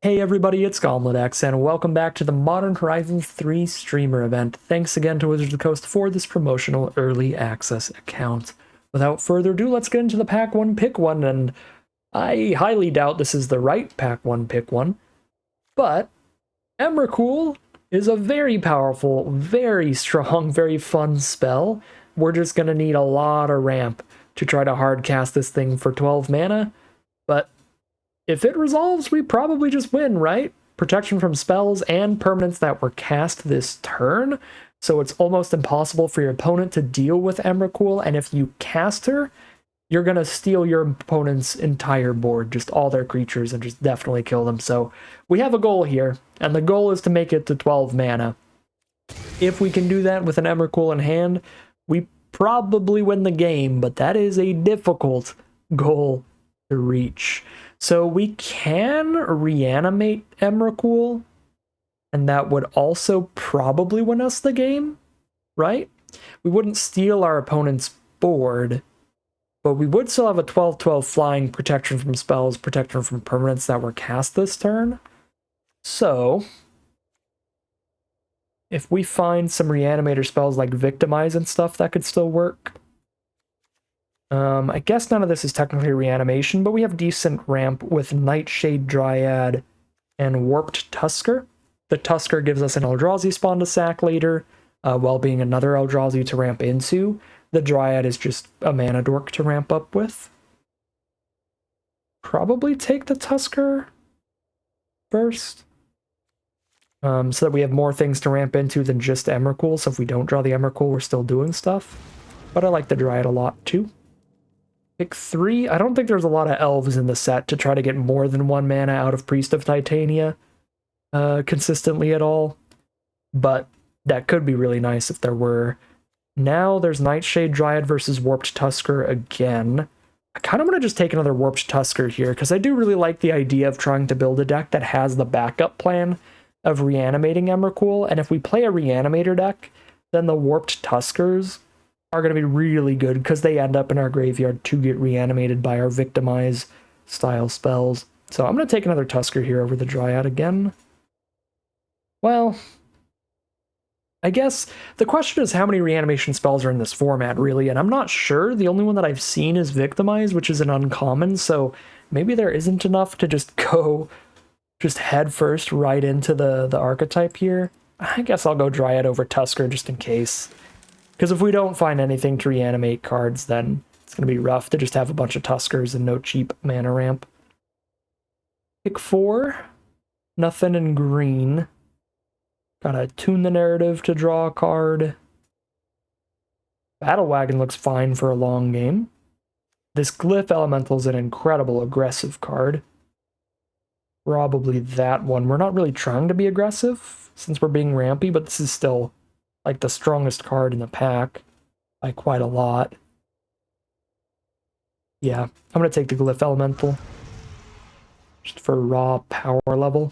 Hey everybody, it's GobletX, and welcome back to the Modern Horizons 3 streamer event. Thanks again to Wizards of the Coast for this promotional early access account. Without further ado, let's get into the Pack 1 Pick 1, and I highly doubt this is the right Pack 1 Pick 1, but Emrakul is a very powerful, very strong, very fun spell. We're just going to need a lot of ramp to try to hard cast this thing for 12 mana, but if it resolves, we probably just win, right? Protection from spells and permanents that were cast this turn, so it's almost impossible for your opponent to deal with Emrakul, and if you cast her, you're going to steal your opponent's entire board, just all their creatures, and just definitely kill them. So we have a goal here, and the goal is to make it to 12 mana. If we can do that with an Emrakul in hand, we probably win the game, but that is a difficult goal to reach. So we can reanimate Emrakul, and that would also probably win us the game, right? We wouldn't steal our opponent's board, but we would still have a 12/12 flying, protection from spells, protection from permanents that were cast this turn. So if we find some reanimator spells like Victimize and stuff, that could still work. I guess none of this is technically reanimation, but we have decent ramp with Nightshade Dryad and Warped Tusker. The Tusker gives us an Eldrazi spawn to sack later, while being another Eldrazi to ramp into. The Dryad is just a mana dork to ramp up with. Probably take the Tusker first, so that we have more things to ramp into than just Emrakul, so if we don't draw the Emrakul, we're still doing stuff. But I like the Dryad a lot, too. Pick 3. I don't think there's a lot of elves in the set to try to get more than 1 mana out of Priest of Titania consistently at all, but that could be really nice if there were. Now there's Nightshade Dryad versus Warped Tusker again. I kind of want to just take another Warped Tusker here, because I do really like the idea of trying to build a deck that has the backup plan of reanimating Emrakul, and if we play a Reanimator deck, then the Warped Tuskers are going to be really good because they end up in our graveyard to get reanimated by our Victimize style spells. So I'm going to take another Tusker here over the Dryad again. Well, I guess the question is how many reanimation spells are in this format, really, and I'm not sure. The only one that I've seen is Victimize, which is an uncommon, so maybe there isn't enough to just go head first right into the archetype here. I guess I'll go Dryad over Tusker just in case. Because if we don't find anything to reanimate cards, then it's going to be rough to just have a bunch of Tuskers and no cheap mana ramp. Pick 4. Nothing in green. Gotta tune the narrative to draw a card. Battle Wagon looks fine for a long game. This Glyph Elemental is an incredible aggressive card. Probably that one. We're not really trying to be aggressive since we're being rampy, but this is still like the strongest card in the pack by quite a lot. Yeah, I'm going to take the Glyph Elemental just for raw power level.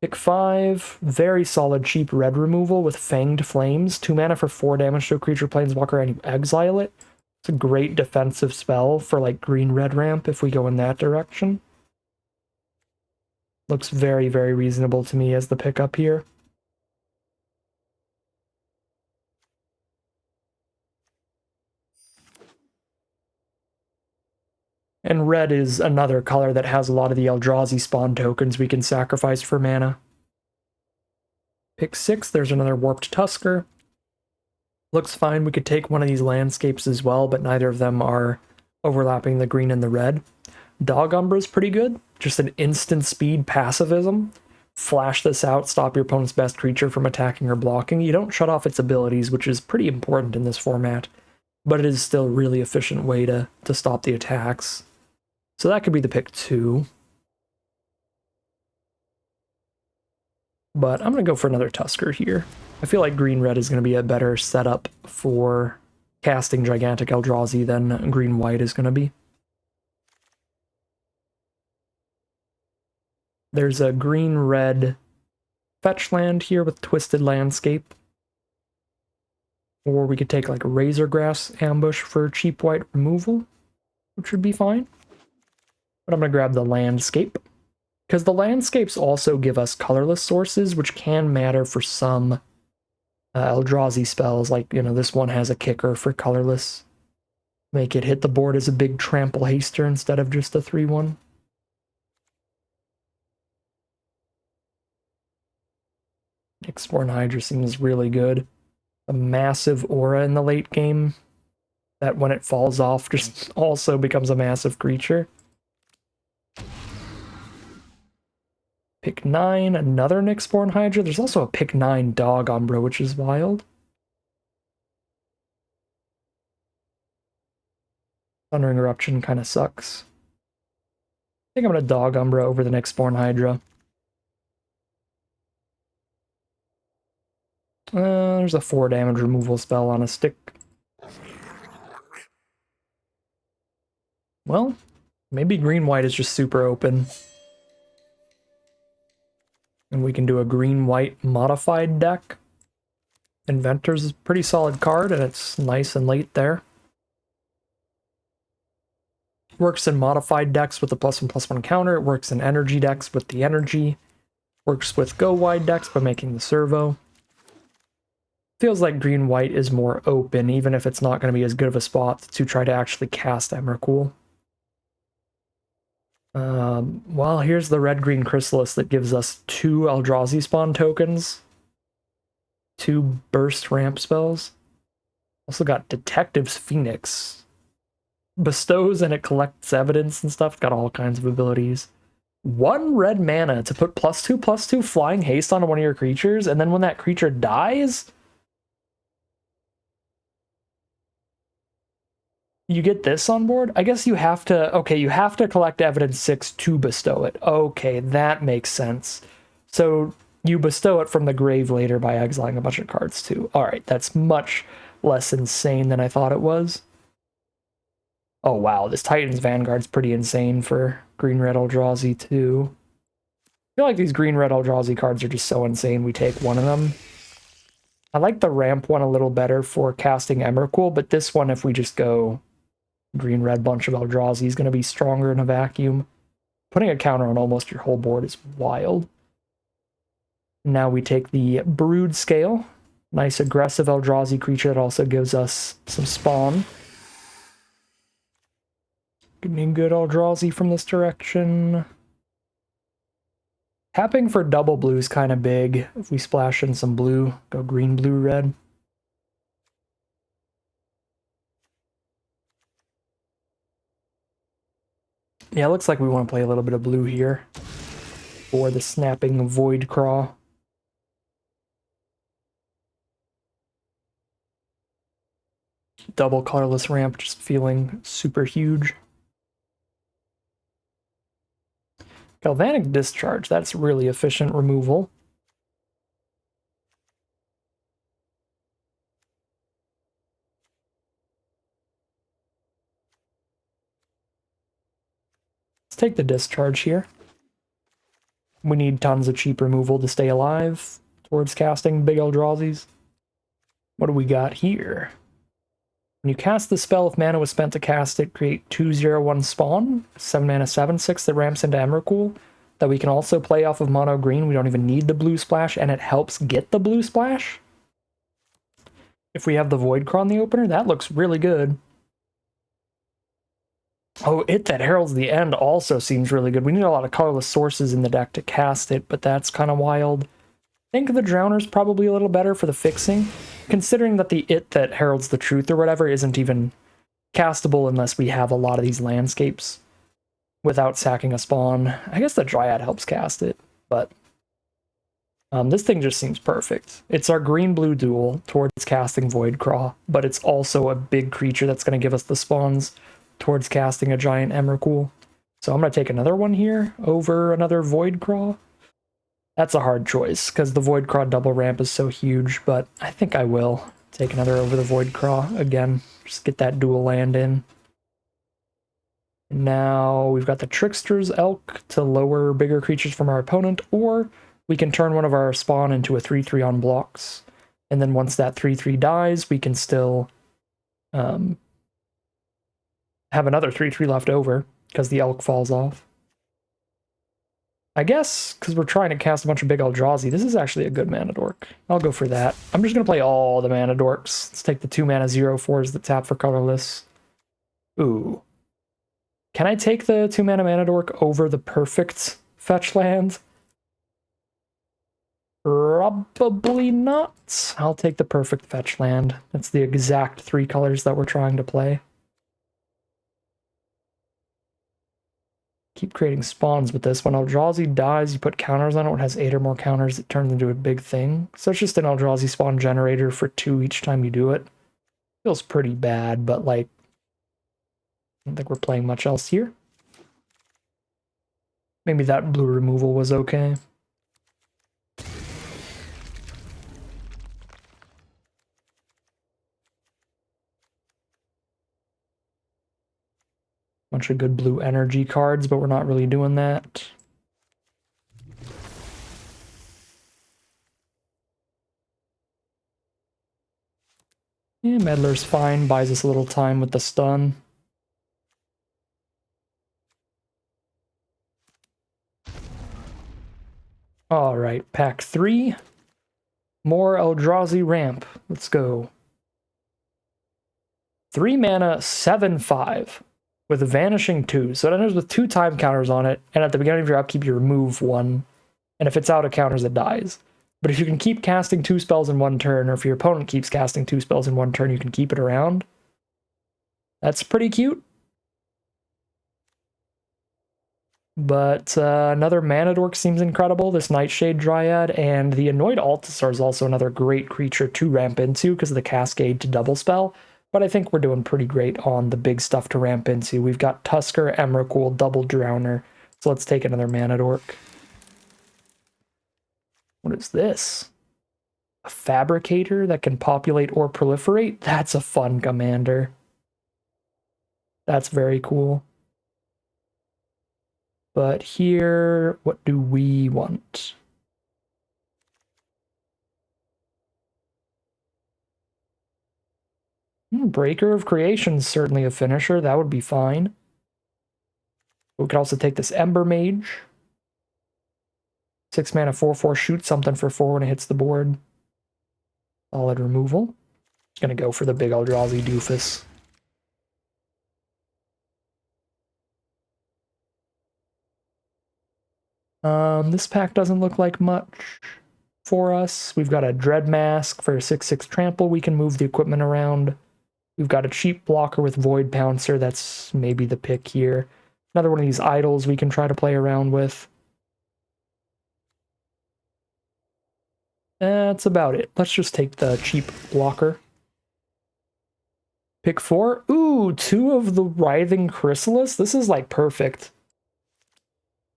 Pick 5, very solid cheap red removal with Fanged Flames. 2 mana for 4 damage to a creature planeswalker and you exile it. It's a great defensive spell for like green-red ramp if we go in that direction. Looks very, very reasonable to me as the pickup here. And red is another color that has a lot of the Eldrazi spawn tokens we can sacrifice for mana. Pick 6, there's another Warped Tusker. Looks fine, we could take one of these landscapes as well, but neither of them are overlapping the green and the red. Dog Umbra's pretty good, just an instant speed pacifism. Flash this out, stop your opponent's best creature from attacking or blocking. You don't shut off its abilities, which is pretty important in this format, but it is still a really efficient way to stop the attacks. So that could be the pick 2. But I'm going to go for another Tusker here. I feel like green-red is going to be a better setup for casting Gigantic Eldrazi than green-white is going to be. There's a green-red fetch land here with Twisted Landscape. Or we could take like Razorgrass Ambush for cheap white removal, which would be fine. But I'm going to grab the landscape, Because the landscapes also give us colorless sources, which can matter for some Eldrazi spells. Like, you know, this one has a kicker for colorless. Make it hit the board as a big trample haster instead of just a 3/1. Nyxborn Hydra seems really good. A massive aura in the late game that when it falls off just also becomes a massive creature. Pick 9, another Nyxborn Hydra. There's also a pick 9 Dog Umbra, which is wild. Thundering Eruption kind of sucks. I think I'm going to Dog Umbra over the Nyxborn Hydra. There's a 4 damage removal spell on a stick. Well, maybe green-white is just super open. And we can do a green-white modified deck. Inventor's a pretty solid card, and it's nice and late there. Works in modified decks with the +1/+1 counter. It works in energy decks with the energy. Works with go-wide decks by making the servo. Feels like green-white is more open, even if it's not going to be as good of a spot to try to actually cast Emrakul. Well, here's the red-green Chrysalis that gives us 2 Eldrazi spawn tokens. 2 burst ramp spells. Also got Detective's Phoenix. Bestows and it collects evidence and stuff. Got all kinds of abilities. 1 red mana to put +2/+2 flying haste on one of your creatures, and then when that creature dies, you get this on board? I guess you have to... Okay, you have to collect evidence 6 to bestow it. Okay, that makes sense. So you bestow it from the grave later by exiling a bunch of cards too. Alright, that's much less insane than I thought it was. Oh wow, this Titan's Vanguard's pretty insane for green-red Eldrazi too. I feel like these green-red Eldrazi cards are just so insane we take one of them. I like the ramp one a little better for casting Emrakul, but this one, if we just go green-red bunch of Eldrazi, is going to be stronger in a vacuum. Putting a counter on almost your whole board is wild. Now we take the Brood Scale. Nice aggressive Eldrazi creature that also gives us some spawn. Getting good Eldrazi from this direction. Tapping for double blue is kind of big. If we splash in some blue, go green, blue, red. Yeah, it looks like we want to play a little bit of blue here for the snapping Void Craw. Double colorless ramp, just feeling super huge. Galvanic Discharge, that's really efficient removal. Let's take the Discharge here. We need tons of cheap removal to stay alive towards casting big Eldrazi's. What do we got here? When you cast the spell, if mana was spent to cast it, create 2/0/1 spawn, 7 mana 7/6 that ramps into Emrakul, that we can also play off of mono green. We don't even need the blue splash, and it helps get the blue splash. If we have the Void Craw in the opener, that looks really good. Oh, It That Heralds the End also seems really good. We need a lot of colorless sources in the deck to cast it, but that's kind of wild. I think the Drowner's probably a little better for the fixing, considering that the It That Heralds the Truth or whatever isn't even castable unless we have a lot of these landscapes without sacking a spawn. I guess the Dryad helps cast it, but this thing just seems perfect. It's our green-blue duel towards casting Void Craw, but it's also a big creature that's going to give us the spawns towards casting a giant Emrakul. So I'm going to take another one here over another Void Craw. That's a hard choice, because the Void Craw double ramp is so huge, but I think I will take another over the Void Craw again. Just get that dual land in. Now we've got the Trickster's Elk to lower bigger creatures from our opponent, or we can turn one of our spawn into a 3/3 on blocks. And then once that 3/3 dies, we can still have another 3/3 left over, because the Elk falls off. I guess, because we're trying to cast a bunch of big Eldrazi, this is actually a good mana dork. I'll go for that. I'm just going to play all the mana dorks. Let's take the 2 mana 0/4s that tap for colorless. Ooh. Can I take the 2 mana dork over the perfect fetch land? Probably not. I'll take the perfect fetch land. That's the exact 3 colors that we're trying to play. Keep creating spawns with this. When Eldrazi dies, you put counters on it. When it has 8 or more counters, it turns into a big thing. So it's just an Eldrazi spawn generator for 2 each time you do it. Feels pretty bad, but like, I don't think we're playing much else here. Maybe that blue removal was okay. Bunch of good blue energy cards, but we're not really doing that. Yeah, Meddler's fine, buys us a little time with the stun. Alright, pack 3. More Eldrazi ramp. Let's go. 3 mana, 7/5 with a vanishing 2. So it enters with 2 time counters on it, and at the beginning of your upkeep, you remove 1. And if it's out of counters, it dies. But if you can keep casting 2 spells in 1 turn, or if your opponent keeps casting 2 spells in 1 turn, you can keep it around. That's pretty cute. But another mana dork seems incredible, this Nightshade Dryad, and the Annoyed Altasar is also another great creature to ramp into because of the Cascade to double spell. But I think we're doing pretty great on the big stuff to ramp into. We've got Tusker, Emrakul, Double Drowner. So let's take another mana dork. What is this? A Fabricator that can populate or proliferate? That's a fun commander. That's very cool. But here, what do we want? Breaker of Creation is certainly a finisher. That would be fine. We could also take this Ember Mage. 6 mana, 4/4, shoot something for 4 when it hits the board. Solid removal. Just gonna go for the big Eldrazi doofus. This pack doesn't look like much for us. We've got a Dread Mask for a 6/6 trample. We can move the equipment around. We've got a cheap blocker with Void Pouncer. That's maybe the pick here. Another one of these idols we can try to play around with. That's about it. Let's just take the cheap blocker. Pick 4. Ooh, 2 of the Writhing Chrysalis. This is like perfect.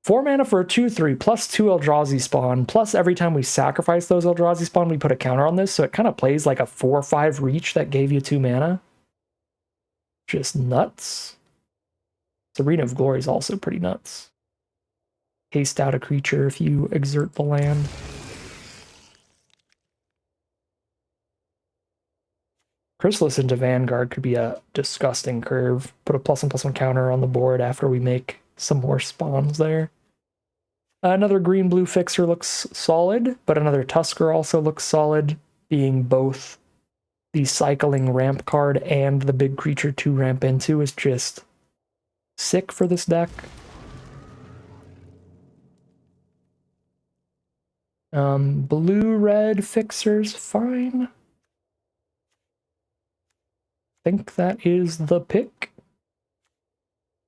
4 mana for a 2/3, plus 2 Eldrazi spawn, plus every time we sacrifice those Eldrazi spawn, we put a counter on this, so it kind of plays like a 4/5 reach that gave you 2 mana. Just nuts. Serena of Glory is also pretty nuts. Haste out a creature if you exert the land. Chrysalis into Vanguard could be a disgusting curve. Put a +1/+1 counter on the board after we make some more spawns there. Another green-blue fixer looks solid, but another Tusker also looks solid, being both the cycling ramp card and the big creature to ramp into is just sick for this deck. Blue-red fixer's fine. I think that is the pick.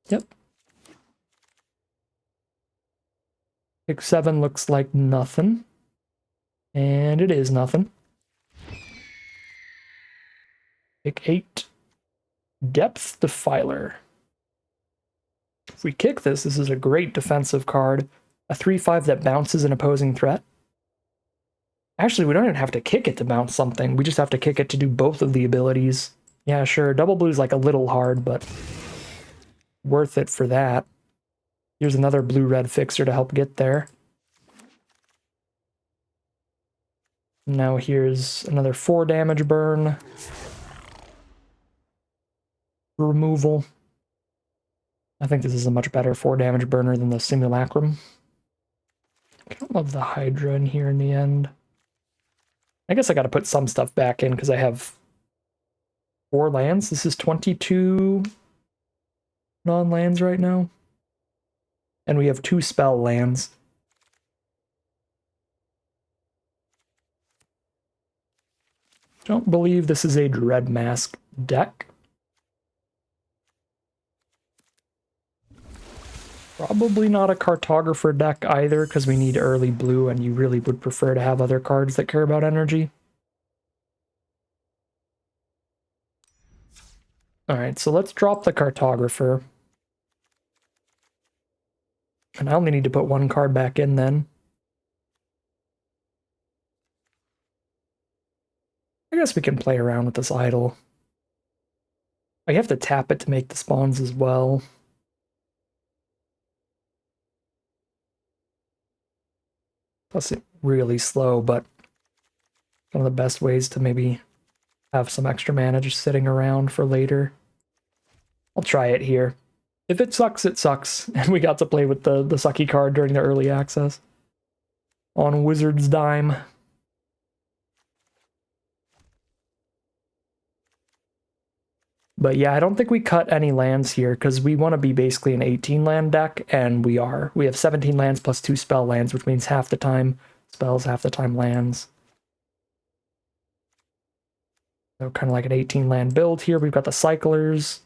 Yep. Pick 7 looks like nothing. And it is nothing. Pick 8. Depth Defiler. If we kick this, this is a great defensive card. A 3/5 that bounces an opposing threat. Actually, we don't even have to kick it to bounce something. We just have to kick it to do both of the abilities. Yeah, sure. Double blue is like a little hard, but worth it for that. Here's another blue-red fixer to help get there. Now here's another 4 damage burn. Removal. I think this is a much better 4 damage burner than the Simulacrum. I don't love the Hydra in here in the end. I guess I got to put some stuff back in because I have 4 lands. This is 22 non-lands right now. And we have 2 spell lands. Don't believe this is a Dread Mask deck. Probably not a Cartographer deck either, because we need early blue, and you really would prefer to have other cards that care about energy. Alright, so let's drop the Cartographer. And I only need to put 1 card back in then. I guess we can play around with this idol. I have to tap it to make the spawns as well. Plus it's really slow, but one of the best ways to maybe have some extra mana just sitting around for later. I'll try it here. If it sucks, it sucks. And we got to play with the sucky card during the early access. On Wizard's dime. But yeah, I don't think we cut any lands here, because we want to be basically an 18-land deck, and we are. We have 17 lands plus 2 spell lands, which means half the time spells, half the time lands. So kind of like an 18-land build here. We've got the Cyclers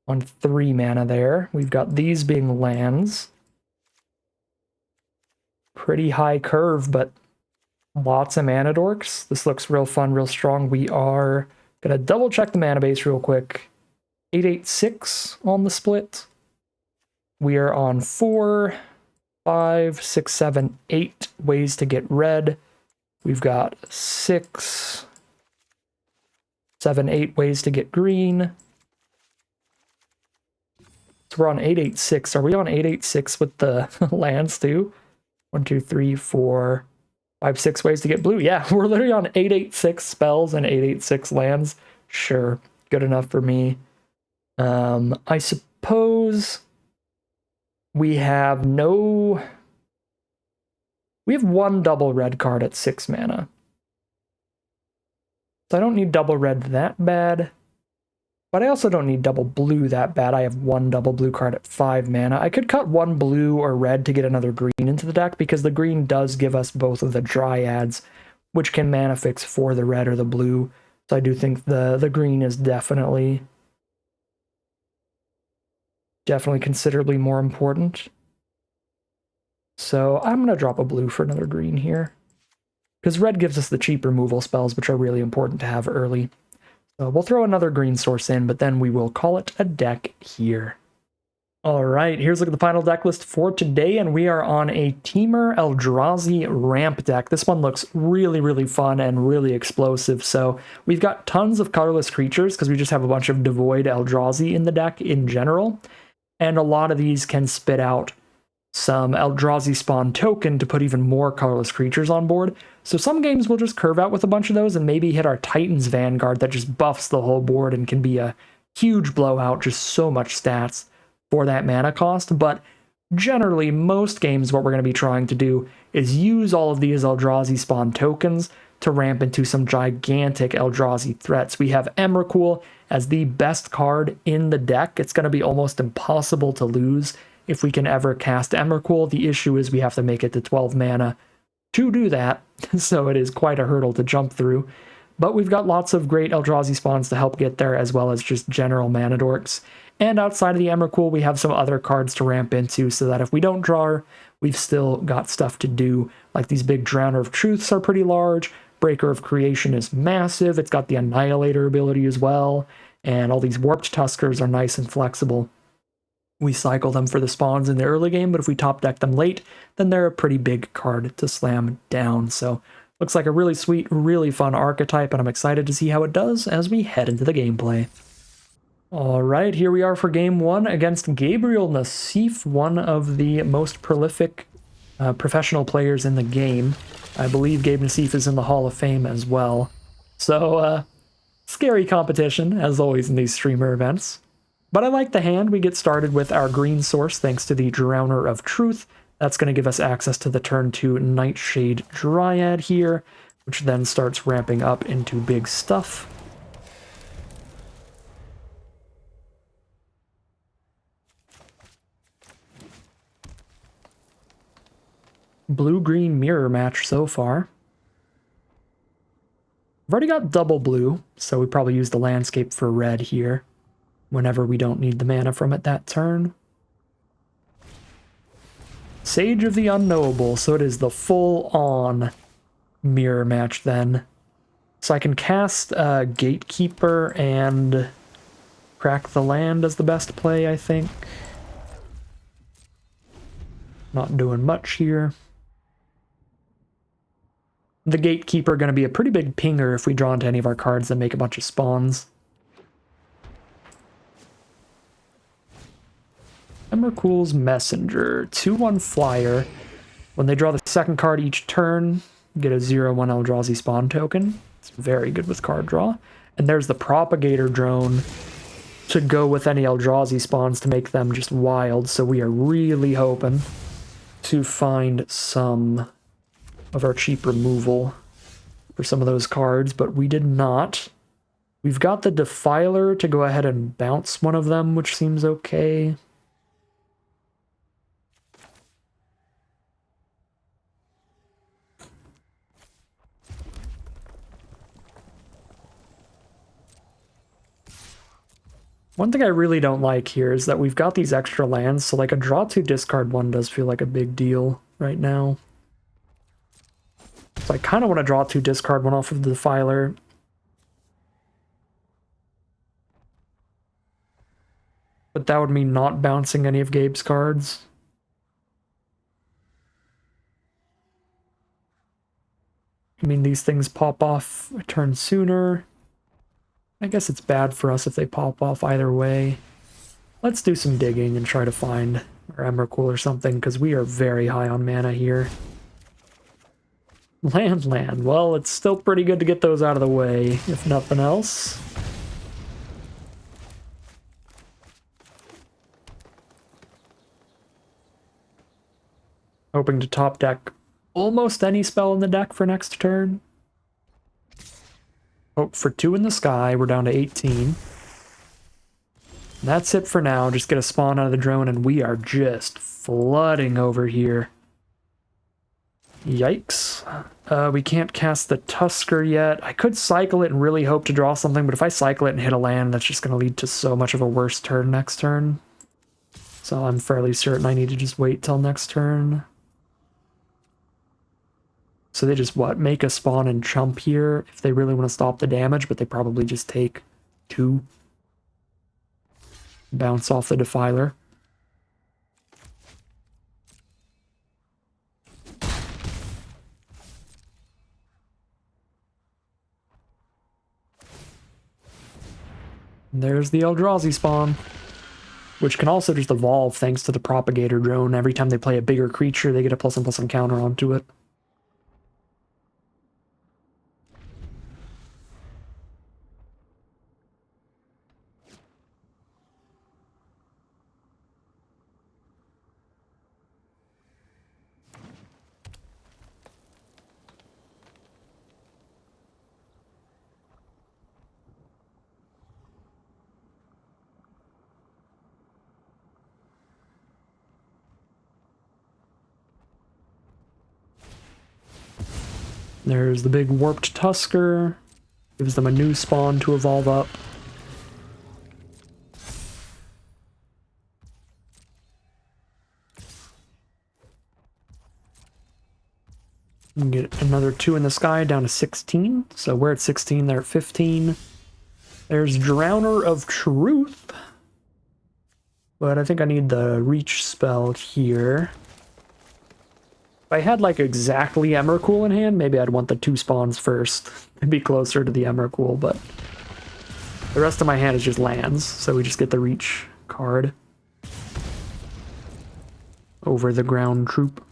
on 3 mana there. We've got these being lands. Pretty high curve, but lots of mana dorks. This looks real fun, real strong. We are going to double check the mana base real quick. 886 on the split. We are on 4, 5, 6, 7, 8 ways to get red. We've got 6, 7, 8 ways to get green. So we're on 886. Are we on 886 with the lands too? 1, 2, 3, 4, 5, 6 ways to get blue. Yeah, we're literally on 886 spells and 886 lands. Sure, good enough for me. I suppose we have 1 double red card at 6 mana. So I don't need double red that bad. But I also don't need double blue that bad. I have 1 double blue card at 5 mana. I could cut 1 blue or red to get another green into the deck, because the green does give us both of the Dryads, which can mana fix for the red or the blue. So I do think the green is definitely considerably more important. So I'm going to drop a blue for another green here, because red gives us the cheap removal spells, which are really important to have early. So we'll throw another green source in, but then we will call it a deck here. All right, here's a look at the final deck list for today, and we are on a Temur Eldrazi ramp deck. This one looks really, really fun and really explosive. So we've got tons of colorless creatures, because we just have a bunch of devoid Eldrazi in the deck in general. And a lot of these can spit out some Eldrazi spawn token to put even more colorless creatures on board. So some games will just curve out with a bunch of those and maybe hit our Titan's Vanguard that just buffs the whole board and can be a huge blowout, just so much stats for that mana cost. But generally, most games, what we're going to be trying to do is use all of these Eldrazi spawn tokens to ramp into some gigantic Eldrazi threats. We have Emrakul as the best card in the deck. It's going to be almost impossible to lose if we can ever cast Emrakul. The issue is we have to make it to 12 mana to do that, so it is quite a hurdle to jump through. But we've got lots of great Eldrazi spawns to help get there, as well as just general mana dorks. And outside of the Emrakul, we have some other cards to ramp into, so that if we don't draw, we've still got stuff to do. Like these big Drowner of Truths are pretty large. Breaker of Creation is massive. It's got the Annihilator ability as well. And all these Warped Tuskers are nice and flexible. We cycle them for the spawns in the early game, but if we top deck them late, then they're a pretty big card to slam down. So looks like a really sweet, really fun archetype, and I'm excited to see how it does as we head into the gameplay. All right, here we are for game 1 against Gabriel Nassif, one of the most prolific professional players in the game. I believe Gabe Nassif is in the Hall of Fame as well. So, scary competition, as always in these streamer events. But I like the hand. We get started with our green source thanks to the Drowner of Truth. That's going to give us access to the turn 2 Nightshade Dryad here, which then starts ramping up into big stuff. Blue-green mirror match so far. I've already got double blue, so we probably use the landscape for red here whenever we don't need the mana from it that turn. Sage of the Unknowable, so it is the full-on mirror match then. So I can cast Gatekeeper and Crack the Land as the best play, I think. Not doing much here. The Gatekeeper going to be a pretty big pinger if we draw into any of our cards that make a bunch of spawns. Emrakul's Messenger, 2/1 flyer. When they draw the second card each turn, get a 0/1 Eldrazi spawn token. It's very good with card draw. And there's the Propagator Drone to go with any Eldrazi spawns to make them just wild, so we are really hoping to find some of our cheap removal for some of those cards, but we did not. We've got the Defiler to go ahead and bounce one of them, which seems okay. One thing I really don't like here is that we've got these extra lands, so like a draw 2 discard 1 does feel like a big deal right now. So I kind of want to draw 2 discard 1 off of the Defiler. But that would mean not bouncing any of Gabe's cards. I mean, these things pop off a turn sooner. I guess it's bad for us if they pop off either way. Let's do some digging and try to find our Emrakul or something, because we are very high on mana here. Land. Well, it's still pretty good to get those out of the way, if nothing else. Hoping to top deck almost any spell in the deck for next turn. Hope for 2 in the sky. We're down to 18. That's it for now. Just get a spawn out of the drone, and we are just flooding over here. Yikes. We can't cast the Tusker yet. I could cycle it and really hope to draw something, but if I cycle it and hit a land, that's just going to lead to so much of a worse turn next turn. So I'm fairly certain I need to just wait till next turn. So they just, what, make a spawn and chump here if they really want to stop the damage, but they probably just take 2. Bounce off the Defiler. And there's the Eldrazi spawn, which can also just evolve thanks to the Propagator Drone. Every time they play a bigger creature, they get a +1/+1 counter onto it. There's the big Warped Tusker. Gives them a new spawn to evolve up. You can get another 2 in the sky down to 16. So we're at 16, they're at 15. There's Drowner of Truth. But I think I need the Reach spell here. If I had like exactly Emrakul in hand, maybe I'd want the 2 spawns first. It'd be closer to the Emrakul, but the rest of my hand is just lands, so we just get the Reach card. Over the Ground Troop.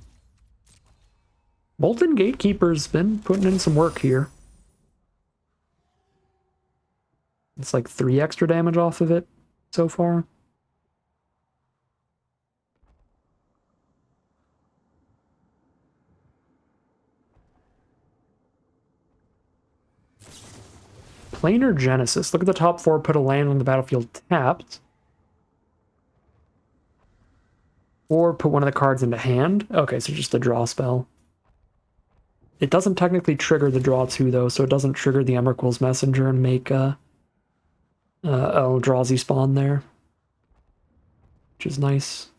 Molten Gatekeeper's been putting in some work here. It's like 3 extra damage off of it so far. Planar Genesis. Look at the top 4, put a land on the battlefield tapped. Or put one of the cards into hand. Okay, so just a draw spell. It doesn't technically trigger the draw 2, though, so it doesn't trigger the Emrakul's Messenger and make Eldrazi spawn there. Which is nice.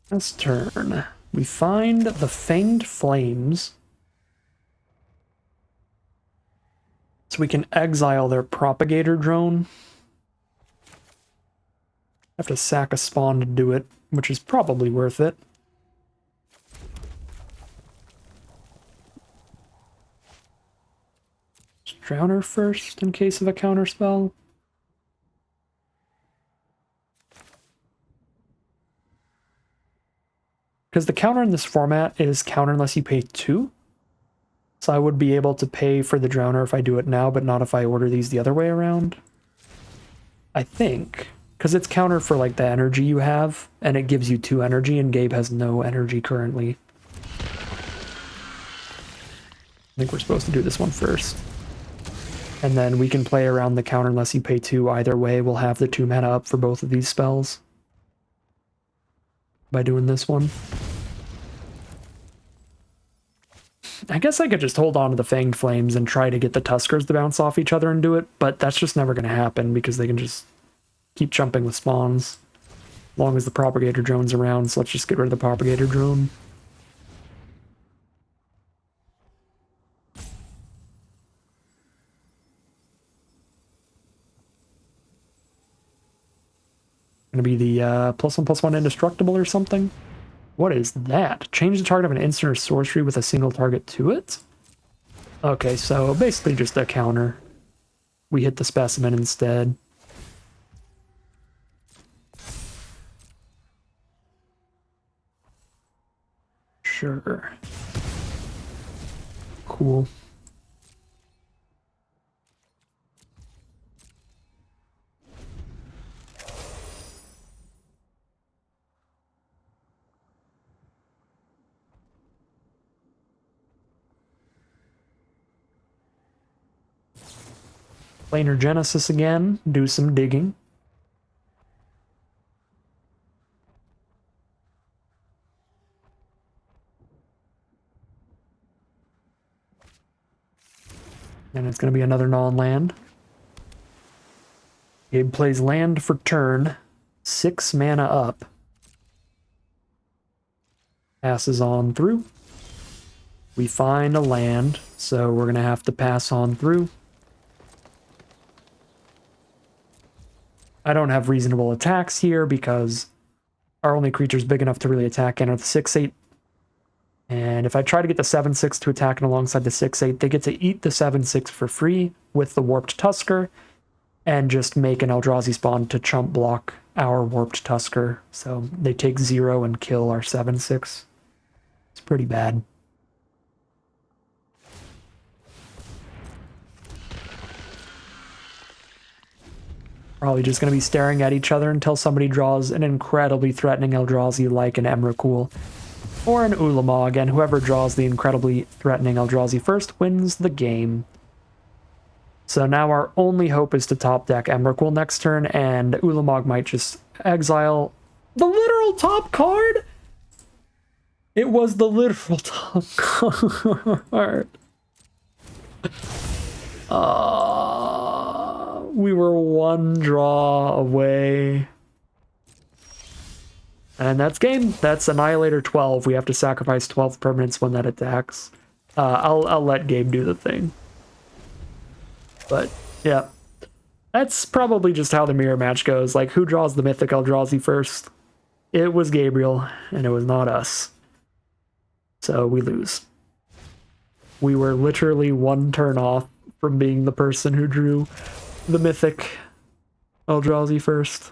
This turn, we find the Fanged Flames. So we can exile their Propagator Drone. Have to sack a spawn to do it, which is probably worth it. Just Drowner first in case of a counterspell. Because the counter in this format is counter unless you pay 2. So I would be able to pay for the Drowner if I do it now, but not if I order these the other way around. I think. Because it's counter for like the energy you have, and it gives you 2 energy, and Gabe has no energy currently. I think we're supposed to do this one first. And then we can play around the counter unless you pay 2. Either way, we'll have the 2 mana up for both of these spells. By doing this one. I guess I could just hold on to the Fanged Flames and try to get the Tuskers to bounce off each other and do it, but that's just never going to happen because they can just keep jumping with spawns. As long as the Propagator Drone's around, so let's just get rid of the Propagator Drone. Gonna be the +1/+1 indestructible or something? What is that? Change the target of an instant or sorcery with a single target to it? Okay, so basically just a counter. We hit the specimen instead. Sure. Cool. Planar Genesis again, do some digging. And it's going to be another non-land. Gabe plays land for turn, 6 mana up. Passes on through. We find a land, so we're going to have to pass on through. I don't have reasonable attacks here because our only creature's big enough to really attack enter the 6/8. And if I try to get the 7/6 to attack and alongside the 6/8, they get to eat the 7/6 for free with the Warped Tusker and just make an Eldrazi spawn to chump block our Warped Tusker. So they take 0 and kill our 7/6. It's pretty bad. Probably just going to be staring at each other until somebody draws an incredibly threatening Eldrazi like an Emrakul or an Ulamog, and whoever draws the incredibly threatening Eldrazi first wins the game. So now our only hope is to top deck Emrakul next turn, and Ulamog might just exile the literal top card? It was the literal top card. We were 1 draw away. And that's game. That's Annihilator 12. We have to sacrifice 12 permanents when that attacks. I'll let Gabe do the thing. But, yeah. That's probably just how the mirror match goes. Like, who draws the Mythic Eldrazi first? It was Gabriel, and it was not us. So we lose. We were literally 1 turn off from being the person who drew the Mythic Eldrazi first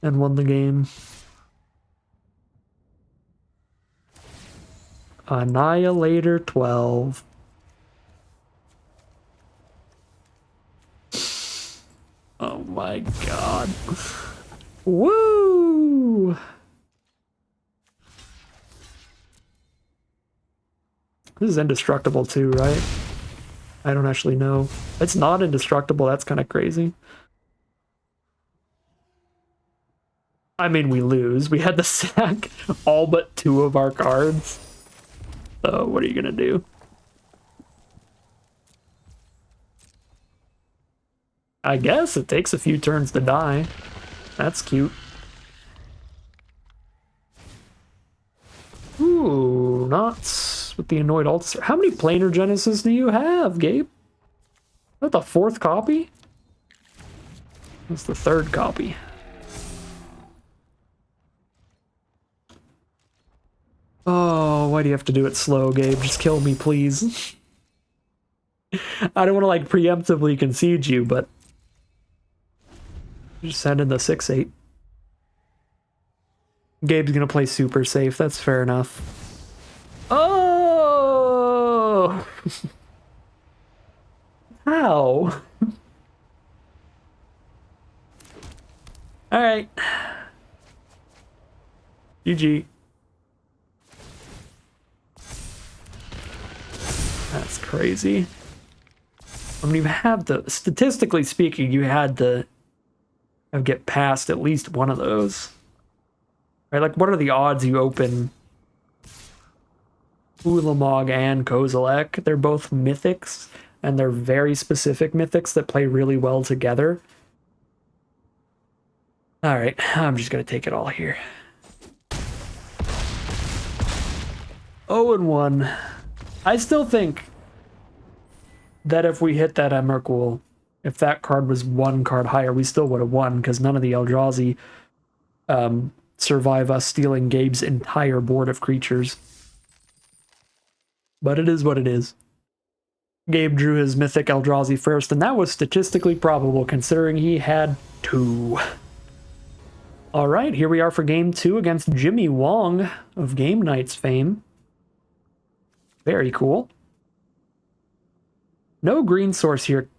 and won the game. Annihilator 12. Oh my god. Woo! This is indestructible too, right? I don't actually know. It's not indestructible, that's kind of crazy. I mean, we lose. We had to sack all but 2 of our cards. So what are you gonna do? I guess it takes a few turns to die. That's cute. Ooh, nuts with the annoyed ulcer. How many planar genesis do you have, Gabe? Is that the 4th copy? That's the 3rd copy. Oh, why do you have to do it slow, Gabe? Just kill me, please. I don't want to, like, preemptively concede you, but... just send in the 6-8. Gabe's gonna play super safe, that's fair enough. Oh! How? Alright. GG. That's crazy. I mean, you have to, statistically speaking, you had to get past at least one of those. Right, like, what are the odds you open Ulamog and Kozilek? They're both mythics, and they're very specific mythics that play really well together. Alright, I'm just gonna take it all here. 0-1. I still think that if we hit that Emrakul, if that card was 1 card higher, we still would have won, because none of the Eldrazi survive us stealing Gabe's entire board of creatures. But it is what it is. Gabe drew his mythic Eldrazi first, and that was statistically probable, considering he had 2. Alright, here we are for game 2 against Jimmy Wong of Game Nights fame. Very cool. No green source here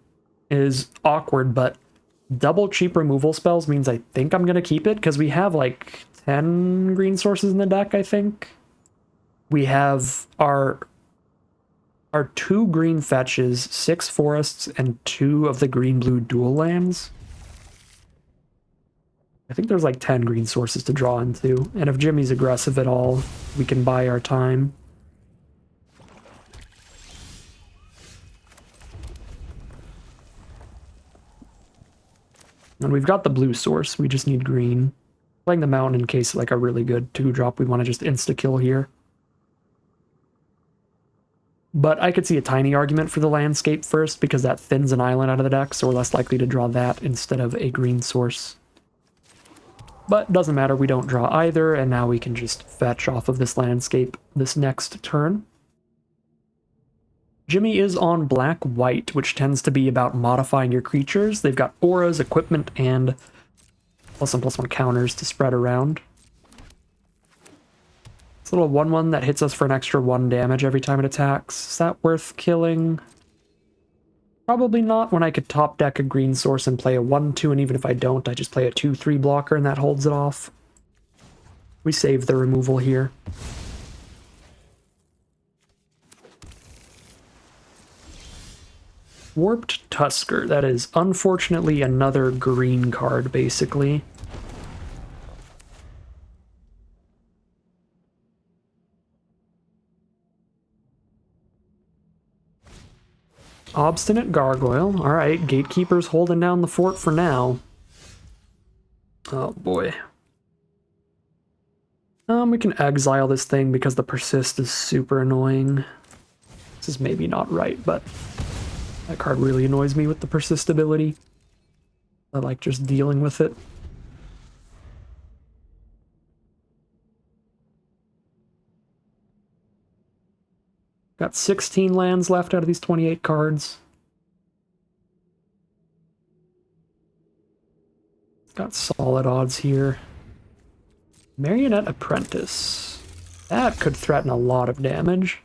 is awkward, but double cheap removal spells means I think I'm going to keep it, because we have like 10 green sources in the deck, I think. We have our 2 green fetches, 6 forests, and 2 of the green-blue dual lands. I think there's like 10 green sources to draw into, and if Jimmy's aggressive at all, we can buy our time. And we've got the blue source, we just need green. Playing the mountain in case like a really good 2-drop, we want to just insta-kill here. But I could see a tiny argument for the landscape first, because that thins an island out of the deck, so we're less likely to draw that instead of a green source. But doesn't matter, we don't draw either, and now we can just fetch off of this landscape this next turn. Jimmy is on black-white, which tends to be about modifying your creatures. They've got auras, equipment, and +1/+1 counters to spread around. It's a little 1/1 that hits us for an extra 1 damage every time it attacks. Is that worth killing? Probably not, when I could top deck a green source and play a 1/2, and even if I don't, I just play a 2/3 blocker and that holds it off. We save the removal here. Warped Tusker, that is unfortunately another green card, basically. Obstinate Gargoyle. Alright, Gatekeeper's holding down the fort for now. Oh boy. We can exile this thing because the Persist is super annoying. This is maybe not right, but that card really annoys me with the Persist ability. I like just dealing with it. Got 16 lands left out of these 28 cards. Got solid odds here. Marionette Apprentice. That could threaten a lot of damage.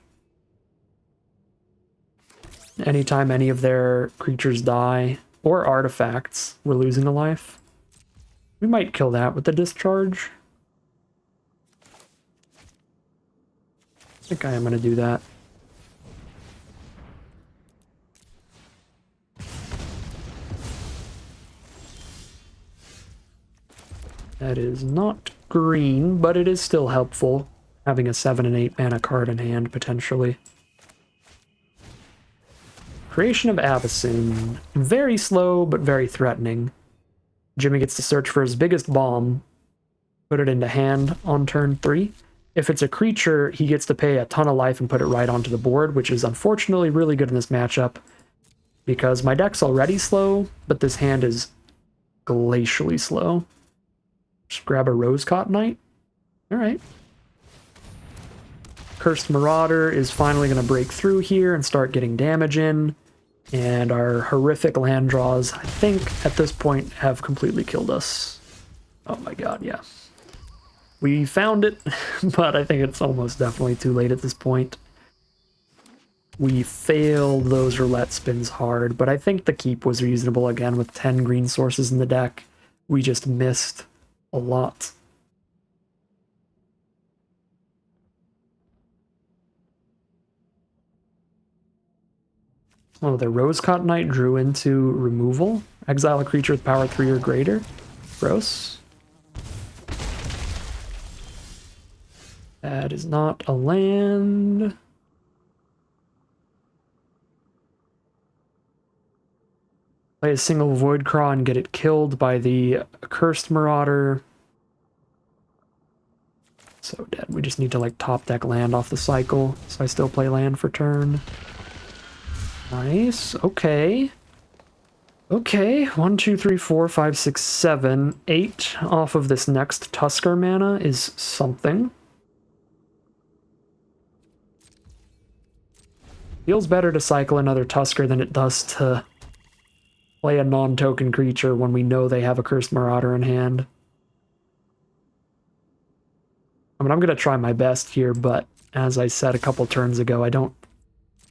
Anytime any of their creatures die, or artifacts, we're losing a life. We might kill that with the discharge. I think I am going to do that. That is not green, but it is still helpful, having a 7 and 8 mana card in hand, potentially. Creation of Avacyn. Very slow, but very threatening. Jimmy gets to search for his biggest bomb, put it into hand on turn 3. If it's a creature, he gets to pay a ton of life and put it right onto the board, which is unfortunately really good in this matchup, because my deck's already slow, but this hand is glacially slow. Just grab a Rosecott Knight. Alright. Cursed Marauder is finally going to break through here and start getting damage in. And our horrific land draws, I think, at this point, have completely killed us. Oh my god, yeah. We found it, but I think it's almost definitely too late at this point. We failed those roulette spins hard, but I think the keep was reasonable again with 10 green sources in the deck. We just missed a lot. Oh, the Rosecott Knight drew into removal. Exile a creature with power 3 or greater. Gross. That is not a land. Play a single Voidcraw and get it killed by the Cursed Marauder. So dead. We just need to like top deck land off the cycle. So I still play land for turn. Nice. Okay. Okay. 1, 2, 3, 4, 5, 6, 7, 8 off of this next Tusker mana is something. Feels better to cycle another Tusker than it does to play a non-token creature when we know they have a Cursed Marauder in hand. I mean, I'm going to try my best here, but as I said a couple turns ago, I don't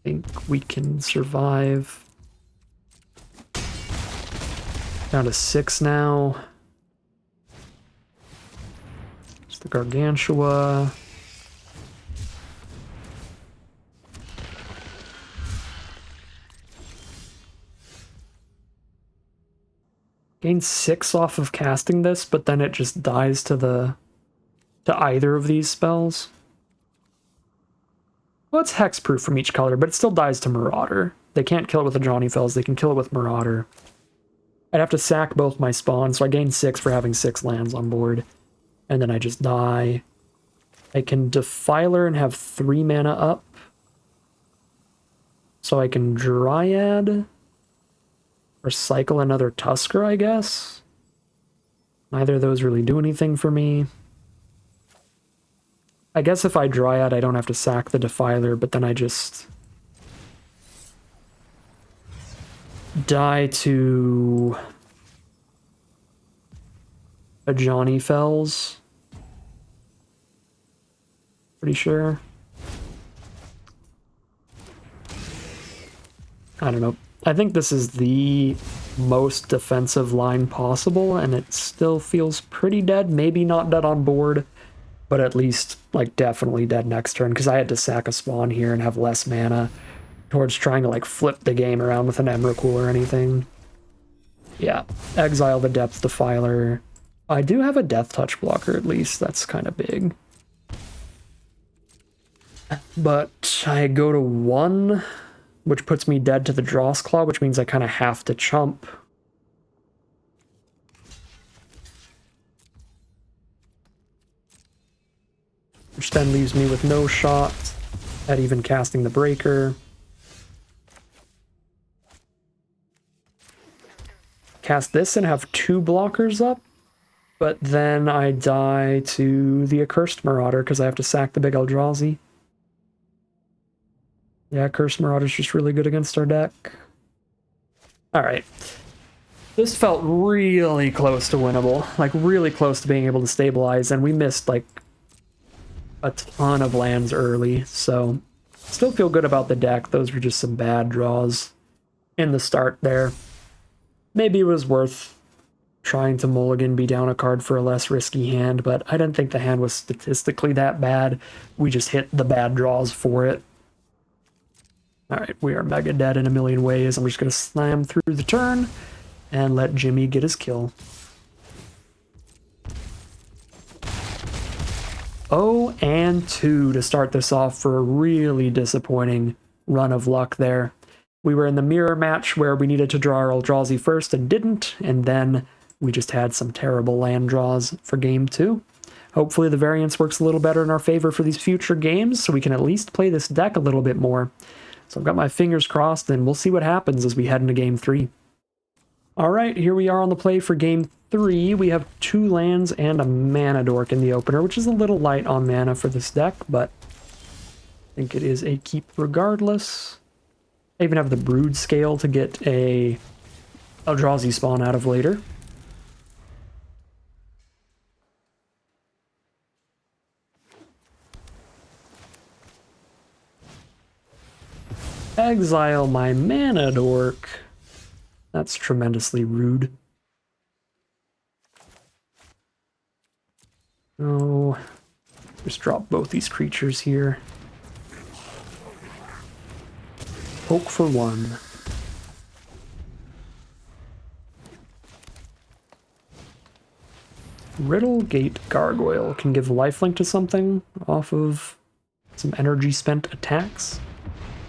think we can survive. Down to 6 now. It's the Gargantua. Gain 6 off of casting this, but then it just dies to either of these spells. Well, it's hexproof from each color, but it still dies to Marauder. They can't kill it with the Johnny Fells, they can kill it with Marauder. I'd have to sack both my spawns, so I gain 6 for having 6 lands on board. And then I just die. I can Defiler and have 3 mana up. So I can Dryad. Or cycle another Tusker, I guess. Neither of those really do anything for me. I guess if I Dryad, I don't have to sack the Defiler, but then I just die to a Johnny Fells. Pretty sure. I don't know. I think this is the most defensive line possible, and it still feels pretty dead. Maybe not dead on board, but at least, like, definitely dead next turn, because I had to sack a spawn here and have less mana towards trying to, like, flip the game around with an Emrakul or anything. Yeah, exile the Depth Defiler. I do have a Death Touch blocker, at least. That's kind of big. But I go to 1... which puts me dead to the Dross Claw, which means I kind of have to chump. Which then leaves me with no shot at even casting the Breaker. Cast this and have 2 blockers up, but then I die to the Accursed Marauder because I have to sack the big Eldrazi. Yeah, Cursed Marauder's just really good against our deck. Alright. This felt really close to winnable. Like, really close to being able to stabilize, and we missed, like, a ton of lands early, so still feel good about the deck. Those were just some bad draws in the start there. Maybe it was worth trying to mulligan, be down a card for a less risky hand, but I didn't think the hand was statistically that bad. We just hit the bad draws for it. Alright, we are mega dead in a million ways. I'm just going to slam through the turn and let Jimmy get his kill. 0-2 to start this off for a really disappointing run of luck there. We were in the mirror match where we needed to draw our Eldrazi first and didn't, and then we just had some terrible land draws for game 2. Hopefully the variance works a little better in our favor for these future games, so we can at least play this deck a little bit more. So I've got my fingers crossed, and we'll see what happens as we head into game 3. Alright, here we are on the play for game 3. We have 2 lands and a mana dork in the opener, which is a little light on mana for this deck, but I think it is a keep regardless. I even have the Brood Scale to get a Eldrazi spawn out of later. Exile my mana dork. That's tremendously rude. Oh, just drop both these creatures here. Poke for 1. Riddlegate Gargoyle can give lifelink to something off of some energy spent attacks.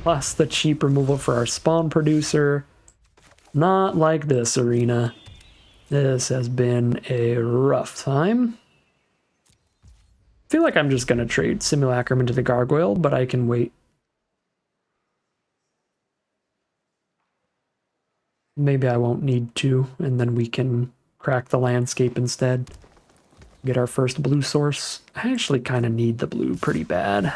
Plus the cheap removal for our spawn producer. Not like this arena. This has been a rough time. I feel like I'm just going to trade Simulacrum into the Gargoyle, but I can wait. Maybe I won't need to, and then we can crack the landscape instead. Get our first blue source. I actually kind of need the blue pretty bad.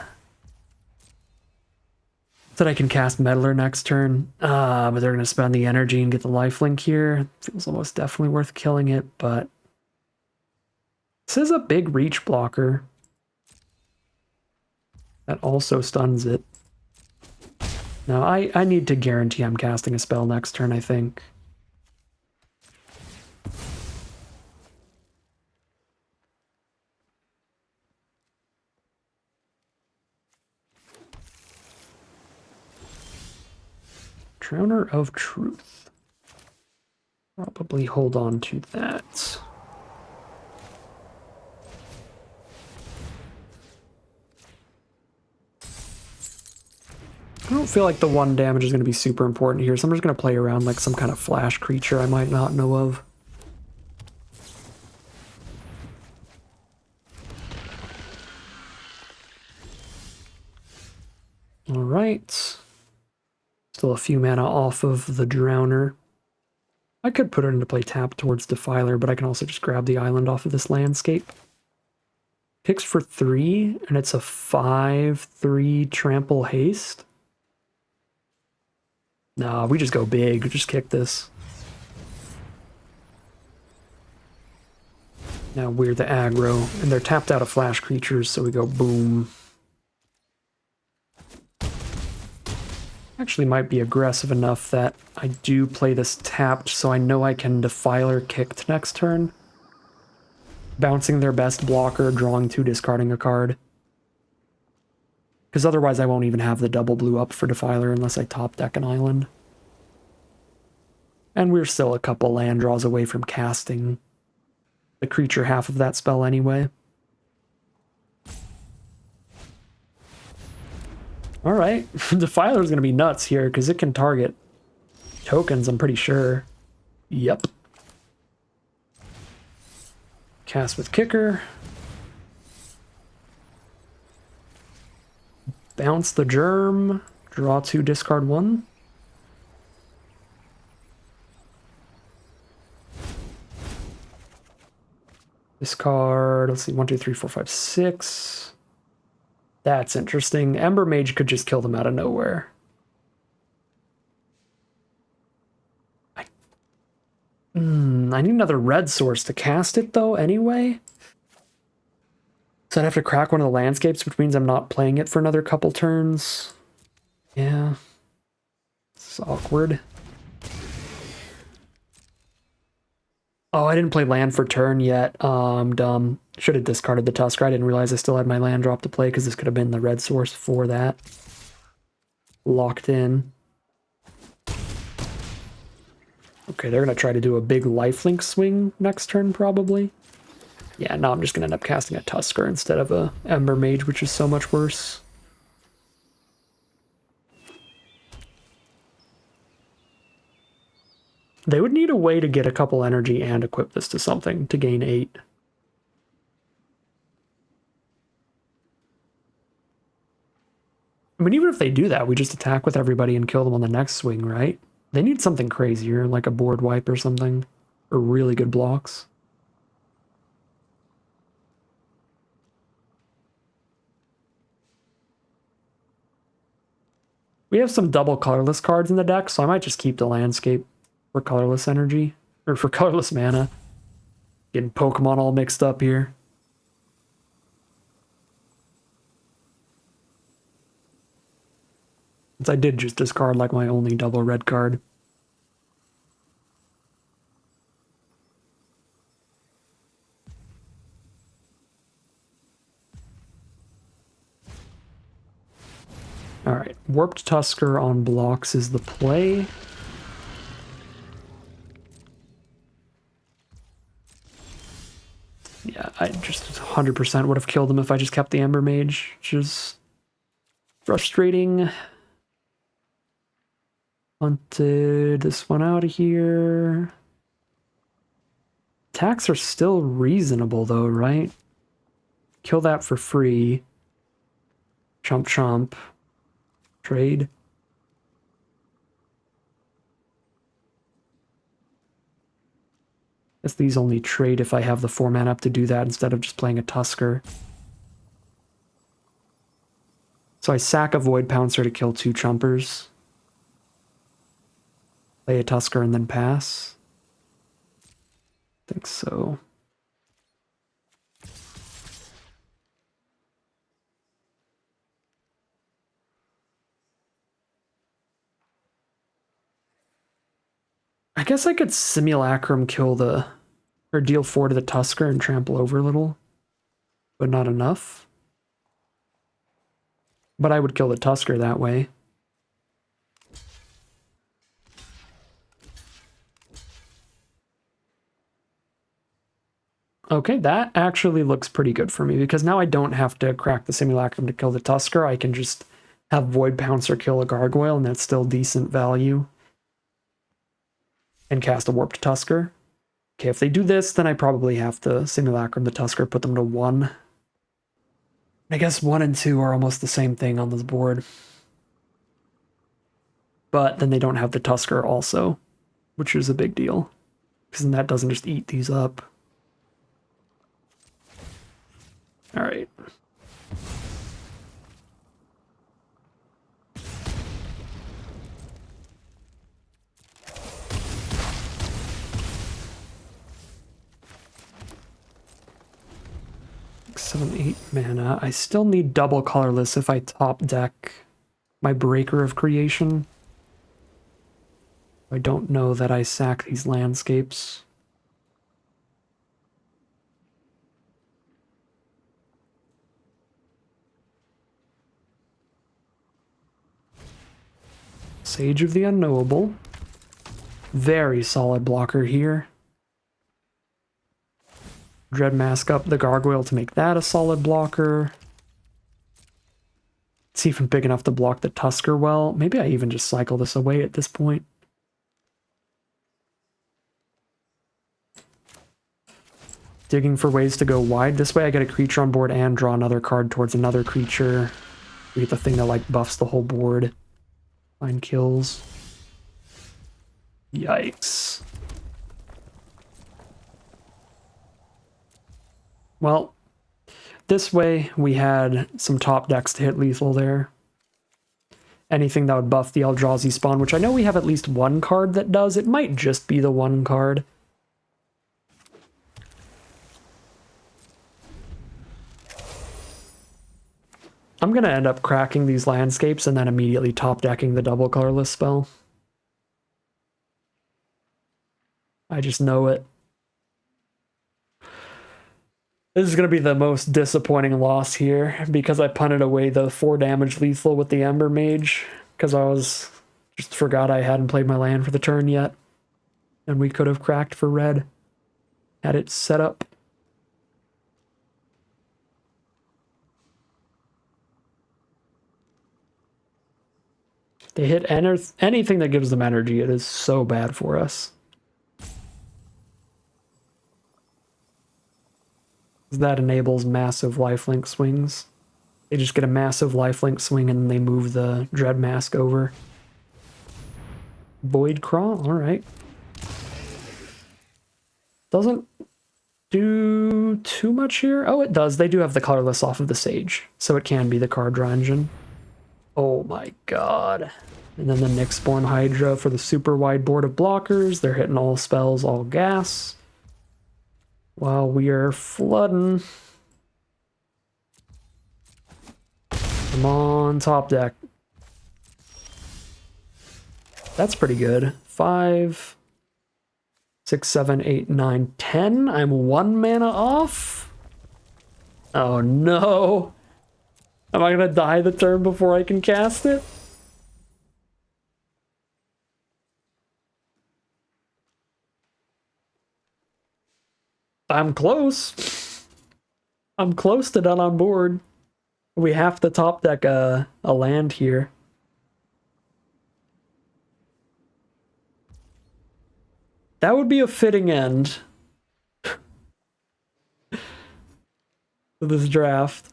So that I can cast Meddler next turn. But they're going to spend the energy and get the lifelink here. Feels almost definitely worth killing it, but this is a big reach blocker. That also stuns it. Now, I need to guarantee I'm casting a spell next turn, I think. Drowner of Truth. Probably hold on to that. I don't feel like the 1 damage is going to be super important here, so I'm just going to play around like some kind of flash creature I might not know of. Alright. Still a few mana off of the Drowner. I could put it into play tap towards Defiler, but I can also just grab the island off of this landscape. Kicks for 3, and it's a 5/3 trample haste. Nah, we just go big. Just kick this. Now we're the aggro, and they're tapped out of flash creatures, so we go boom. Actually might be aggressive enough that I do play this tapped, so I know I can Defiler kicked next turn. Bouncing their best blocker, drawing 2, discarding a card. Because otherwise I won't even have the double blue up for Defiler unless I top deck an island. And we're still a couple land draws away from casting the creature half of that spell anyway. Alright, Defiler's gonna be nuts here because it can target tokens, I'm pretty sure. Yep. Cast with Kicker. Bounce the Germ. Draw 2, discard 1. Discard, let's see, 1, 2, 3, 4, 5, 6. That's interesting. Ember Mage could just kill them out of nowhere. I need another red source to cast it, though, anyway. So I'd have to crack one of the landscapes, which means I'm not playing it for another couple turns. Yeah. It's awkward. Oh, I didn't play land for turn yet. I'm dumb. Should have discarded the Tusker. I didn't realize I still had my land drop to play because this could have been the red source for that. Locked in. Okay, they're going to try to do a big lifelink swing next turn, probably. Yeah, now I'm just gonna end up casting a Tusker instead of a Ember Mage, which is so much worse. They would need a way to get a couple energy and equip this to something to gain 8. I mean, even if they do that, we just attack with everybody and kill them on the next swing, right? They need something crazier, like a board wipe or something, or really good blocks. We have some double colorless cards in the deck, so I might just keep the landscape for colorless energy, or for colorless mana. Getting Pokemon all mixed up here. Since I did just discard like my only double red card. Alright, Warped Tusker on blocks is the play. Yeah, I just 100% would have killed him if I just kept the Ember Mage, which is frustrating. Hunted this one out of here. Attacks are still reasonable though, right? Kill that for free. Chomp chomp. Trade. Guess these only trade if I have the 4 mana up to do that instead of just playing a Tusker. So I sack a Void Pouncer to kill 2 Chompers. Play a Tusker and then pass. I think so. I guess I could Simulacrum kill the... or deal 4 to the Tusker and trample over a little. But not enough. But I would kill the Tusker that way. Okay, that actually looks pretty good for me, because now I don't have to crack the Simulacrum to kill the Tusker. I can just have Void Pouncer kill a Gargoyle, and that's still decent value. And cast a Warped Tusker. Okay, if they do this, then I probably have to Simulacrum the Tusker, put them to 1. I guess 1 and 2 are almost the same thing on this board. But then they don't have the Tusker also, which is a big deal. Because then that doesn't just eat these up. Alright. Seven, 8 mana. I still need double colorless if I top deck my Breaker of Creation. I don't know that I sack these landscapes. Sage of the Unknowable. Very solid blocker here. Dread Mask up the Gargoyle to make that a solid blocker. See if I'm big enough to block the Tusker well. Maybe I even just cycle this away at this point. Digging for ways to go wide. This way I get a creature on board and draw another card towards another creature. We get the thing that like buffs the whole board. Find kills. Yikes. Well, this way we had some top decks to hit lethal there. Anything that would buff the Eldrazi spawn, which I know we have at least one card that does. It might just be the one card. I'm going to end up cracking these landscapes and then immediately top decking the double colorless spell. I just know it. This is going to be the most disappointing loss here because I punted away the 4 damage lethal with the Ember Mage because I just forgot I hadn't played my land for the turn yet. And we could have cracked for red. Had it set up. They hit anything that gives them energy. It is so bad for us. That enables massive lifelink swings. They just get a massive lifelink swing and they move the Dread Mask over. Void Crawl, alright. Doesn't do too much here. Oh, it does. They do have the colorless off of the Sage, so it can be the card draw engine. Oh my god. And then the Nyxborn Hydra for the super wide board of blockers. They're hitting all spells, all gas. While we are flooding. Come on, top deck. That's pretty good. 5, 6, 7, 8, 9, 10. I'm 1 mana off? Oh no. Am I gonna die the turn before I can cast it? I'm close. I'm close to done on board. We have to top deck a land here. That would be a fitting end to this draft.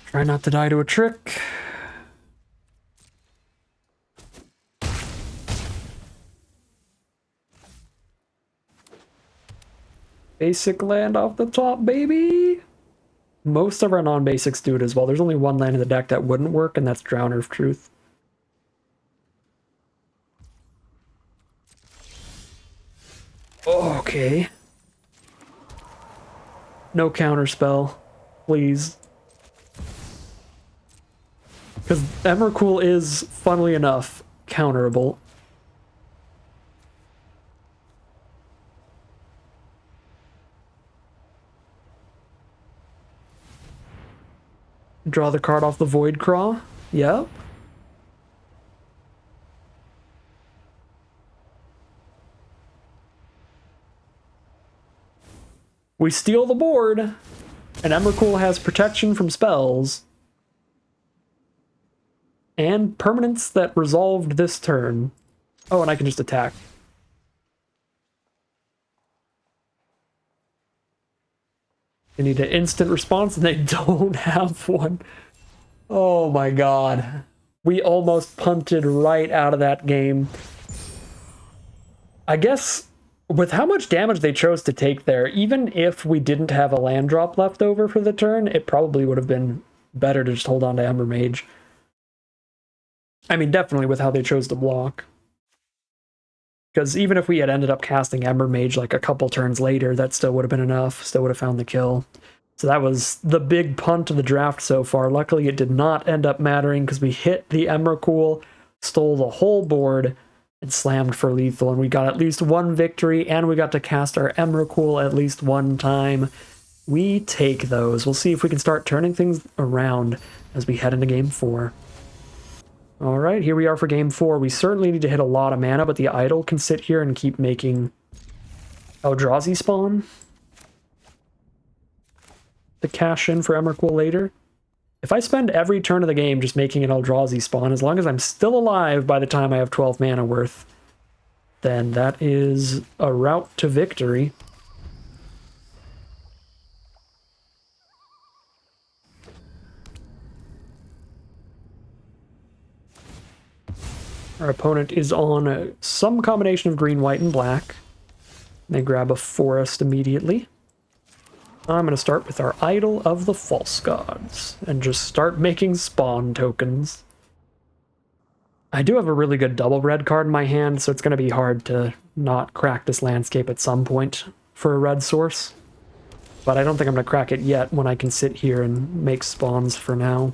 Try not to die to a trick. Basic land off the top, baby! Most of our non-basics do it as well. There's only one land in the deck that wouldn't work, and that's Drowner of Truth. Okay. No counterspell, please. Because Emrakul is, funnily enough, counterable. Draw the card off the Void Craw. Yep. We steal the board, and Emrakul has protection from spells. And permanents that resolved this turn. Oh, and I can just attack. They need an instant response, and they don't have one. Oh my god. We almost punted right out of that game. I guess with how much damage they chose to take there, even if we didn't have a land drop left over for the turn, it probably would have been better to just hold on to Ember Mage. I mean, definitely with how they chose to block. Because even if we had ended up casting Ember Mage like a couple turns later, that still would have been enough. Still would have found the kill. So that was the big punt of the draft so far. Luckily, it did not end up mattering because we hit the Emrakul, stole the whole board, and slammed for lethal. And we got at least one victory, and we got to cast our Emrakul at least one time. We take those. We'll see if we can start turning things around as we head into Game 4. All right, here we are for Game 4. We certainly need to hit a lot of mana, but the Idol can sit here and keep making Eldrazi spawn to cash in for Emrakul later. If I spend every turn of the game just making an Eldrazi spawn, as long as I'm still alive by the time I have 12 mana worth, then that is a route to victory. Our opponent is on some combination of green, white, and black. They grab a forest immediately. I'm going to start with our Idol of the False Gods and just start making spawn tokens. I do have a really good double red card in my hand, so it's going to be hard to not crack this landscape at some point for a red source. But I don't think I'm going to crack it yet when I can sit here and make spawns for now.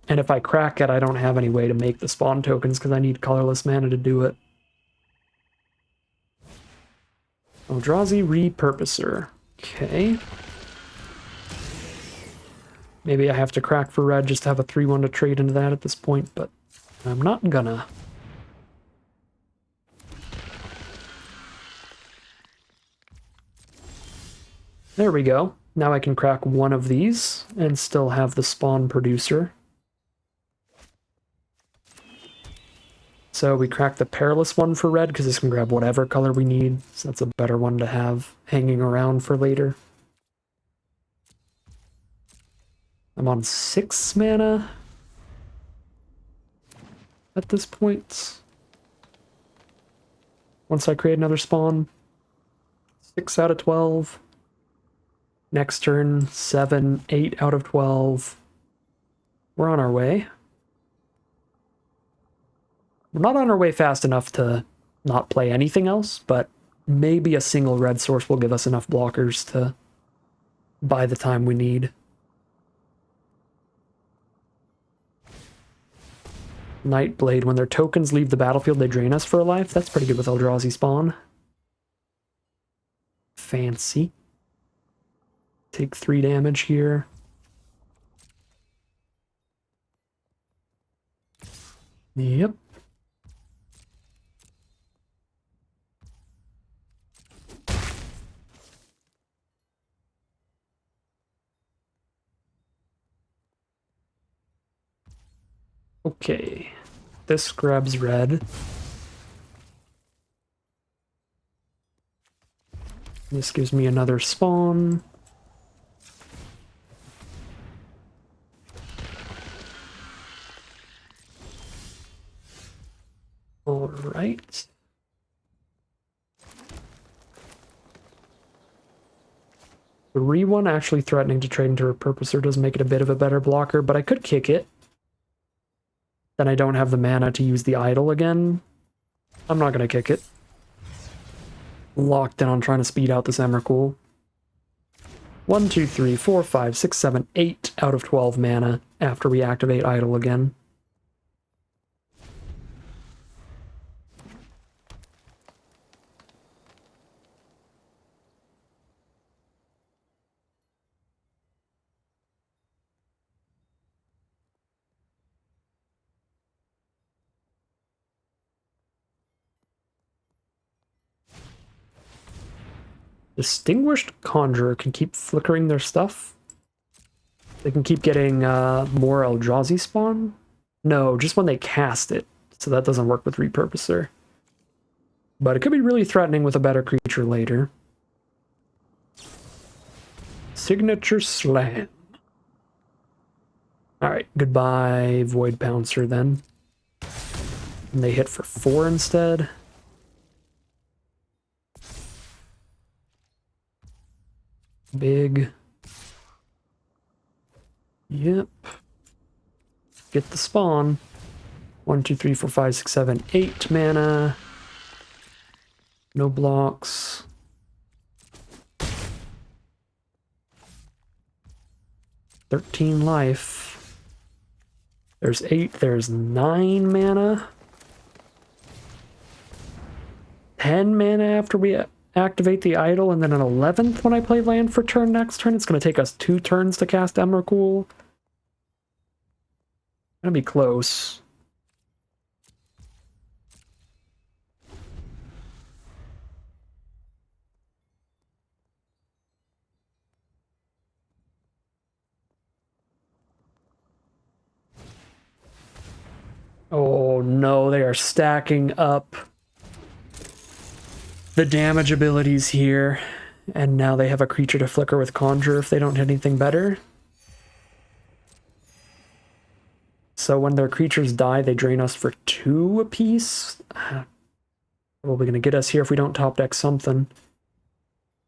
And if I crack it, I don't have any way to make the spawn tokens because I need colorless mana to do it. Eldrazi Repurposer. Okay. Maybe I have to crack for red just to have a 3-1 to trade into that at this point, but I'm not gonna. There we go. Now I can crack one of these and still have the spawn producer. So we crack the perilous one for red because this can grab whatever color we need. So that's a better one to have hanging around for later. I'm on 6 mana at this point. Once I create another spawn, 6 out of 12. Next turn, 7, 8 out of 12. We're on our way. We're not on our way fast enough to not play anything else, but maybe a single red source will give us enough blockers to buy the time we need. Nightblade, when their tokens leave the battlefield, they drain us for a life. That's pretty good with Eldrazi spawn. Fancy. Take 3 damage here. Yep. Okay. This grabs red. This gives me another spawn. All right. The re-1 actually threatening to trade into Repurposer does make it a bit of a better blocker, but I could kick it. Then I don't have the mana to use the idol again. I'm not going to kick it. Locked in on trying to speed out this Emrakul. 1, 2, 3, 4, 5, 6, 7, 8 out of 12 mana after we activate idol again. Distinguished Conjurer can keep flickering their stuff. They can keep getting more Eldrazi spawn. No, just when they cast it. So that doesn't work with Repurposer. But it could be really threatening with a better creature later. Signature Slam. Alright, goodbye Void Pouncer then. And they hit for 4 instead. Big. Yep. Get the spawn. 1, 2, 3, 4, 5, 6, 7, 8 mana. No blocks. $13 life. There's 8, there's 9 mana. 10 mana after we activate the idol, and then an 11th when I play land for turn next turn. It's going to take us 2 turns to cast Emrakul. Gonna be close. Oh no, they are stacking up the damage abilities here, and now they have a creature to flicker with Conjure if they don't hit anything better. So when their creatures die, they drain us for 2 apiece. Probably gonna get us here if we don't top deck something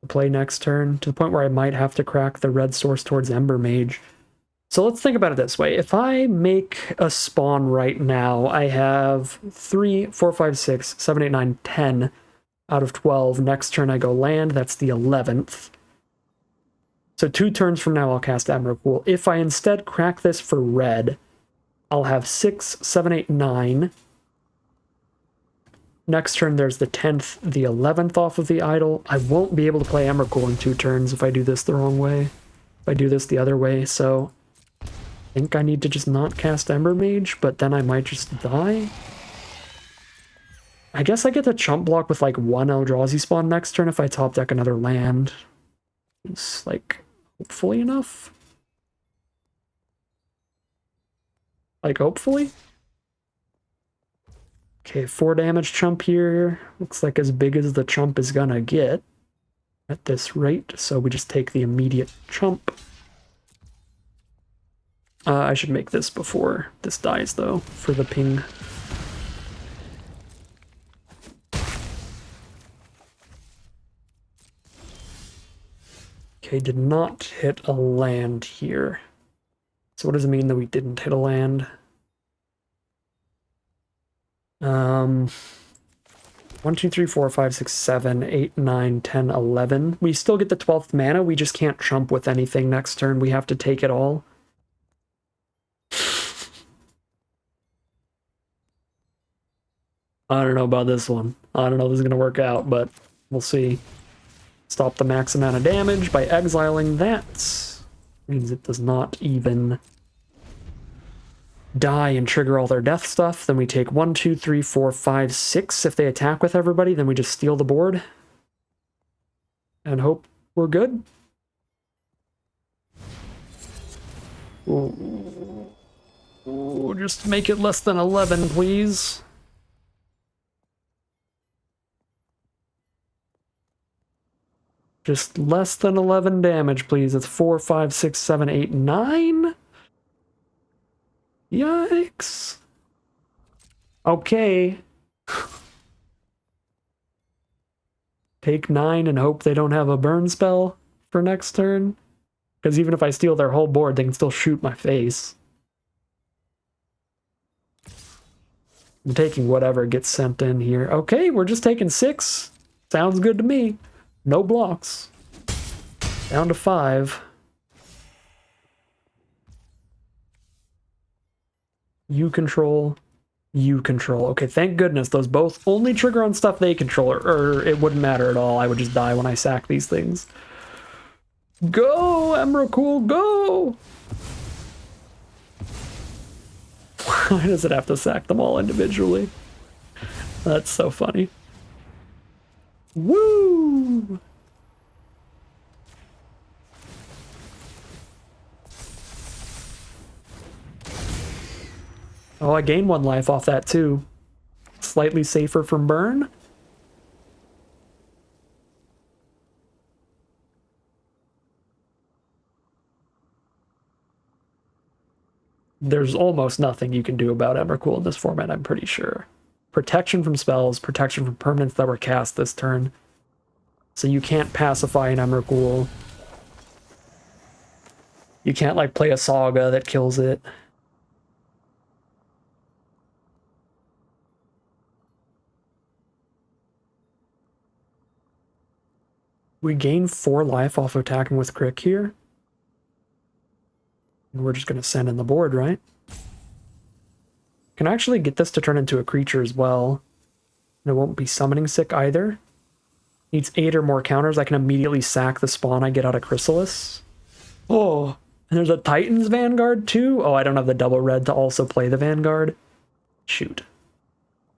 to play next turn, to the point where I might have to crack the red source towards Ember Mage. So let's think about it this way. If I make a spawn right now, I have 3, 4, 5, 6, 7, 8, 9, 10 out of 12. Next turn I go land, that's the 11th. So 2 turns from now I'll cast Emrakul. If I instead crack this for red, I'll have 6, 7, 8, 9. Next turn there's the 10th, the 11th off of the idol. I won't be able to play Emrakul in 2 turns if I do this the wrong way. If I do this the other way, so think I need to just not cast Ember Mage, but then I might just die. I guess I get to chump block with like one Eldrazi spawn next turn if I top deck another land. It's like hopefully enough. Like hopefully. Okay, 4 damage chump here. Looks like as big as the chump is gonna get at this rate, so we just take the immediate chump. I should make this before this dies though, for the ping. Okay, did not hit a land here. So what does it mean that we didn't hit a land? 1, 2, 3, 4, 5, 6, 7, 8, 9, 10, 11. We still get the 12th mana, we just can't chump with anything next turn. We have to take it all. I don't know about this one. I don't know if this is going to work out, but we'll see. Stop the max amount of damage by exiling that. Means it does not even die and trigger all their death stuff. Then we take 1, 2, 3, 4, 5, 6. If they attack with everybody, then we just steal the board. And hope we're good. Ooh. Ooh, just make it less than 11, please. Just less than 11 damage, please. It's 4, 5, 6, 7, 8, 9? Yikes. Okay. Take 9 and hope they don't have a burn spell for next turn. Because even if I steal their whole board, they can still shoot my face. I'm taking whatever gets sent in here. Okay, we're just taking 6. Sounds good to me. No blocks. Down to 5. You control. You control. Okay, thank goodness those both only trigger on stuff they control, or it wouldn't matter at all. I would just die when I sack these things. Go, Emrakul, go! Why does it have to sack them all individually? That's so funny. Woo! Oh, I gained 1 life off that too. Slightly safer from burn. There's almost nothing you can do about Emrakul in this format, I'm pretty sure. Protection from spells, protection from permanents that were cast this turn. So you can't pacify an Emrakul. You can't, like, play a Saga that kills it. We gain 4 life off attacking with Crick here. And we're just going to send in the board, right? Can actually get this to turn into a creature as well. And it won't be summoning sick either. Needs 8 or more counters. I can immediately sack the spawn I get out of Chrysalis. Oh, and there's a Titan's Vanguard too? Oh, I don't have the double red to also play the Vanguard. Shoot.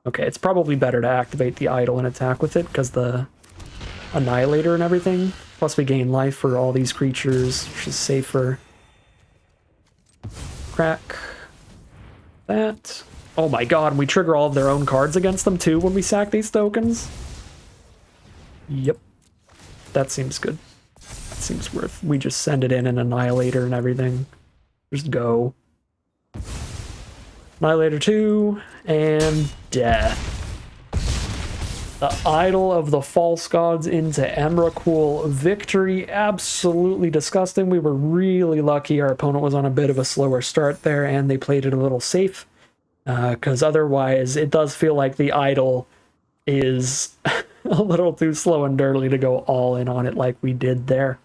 Okay, it's probably better to activate the Idol and attack with it because the Annihilator and everything. Plus we gain life for all these creatures, which is safer. Crack. That. Oh my god, and we trigger all of their own cards against them too when we sack these tokens? Yep. That seems good. That seems worth. We just send it in an Annihilator and everything. Just go. Annihilator 2, and death. The Idol of the False Gods into Emrakul. Victory. Absolutely disgusting. We were really lucky our opponent was on a bit of a slower start there, and they played it a little safe. Because otherwise, it does feel like the Idol is a little too slow and dirty to go all in on it like we did there.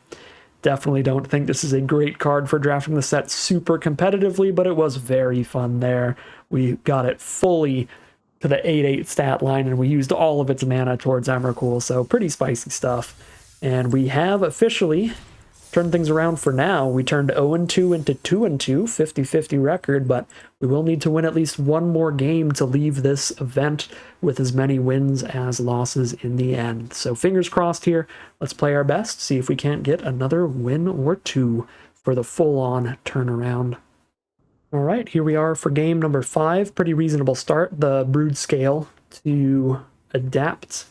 Definitely don't think this is a great card for drafting the set super competitively, but it was very fun there. We got it fully to the 8/8 stat line, and we used all of its mana towards Emrakul, so pretty spicy stuff. And we have officially turn things around for now. We turned 0-2 into 2-2, 50-50 record, but we will need to win at least one more game to leave this event with as many wins as losses in the end. So fingers crossed here. Let's play our best, see if we can't get another win or two for the full-on turnaround. All right, here we are for game number 5. Pretty reasonable start. The brood scale to adapt.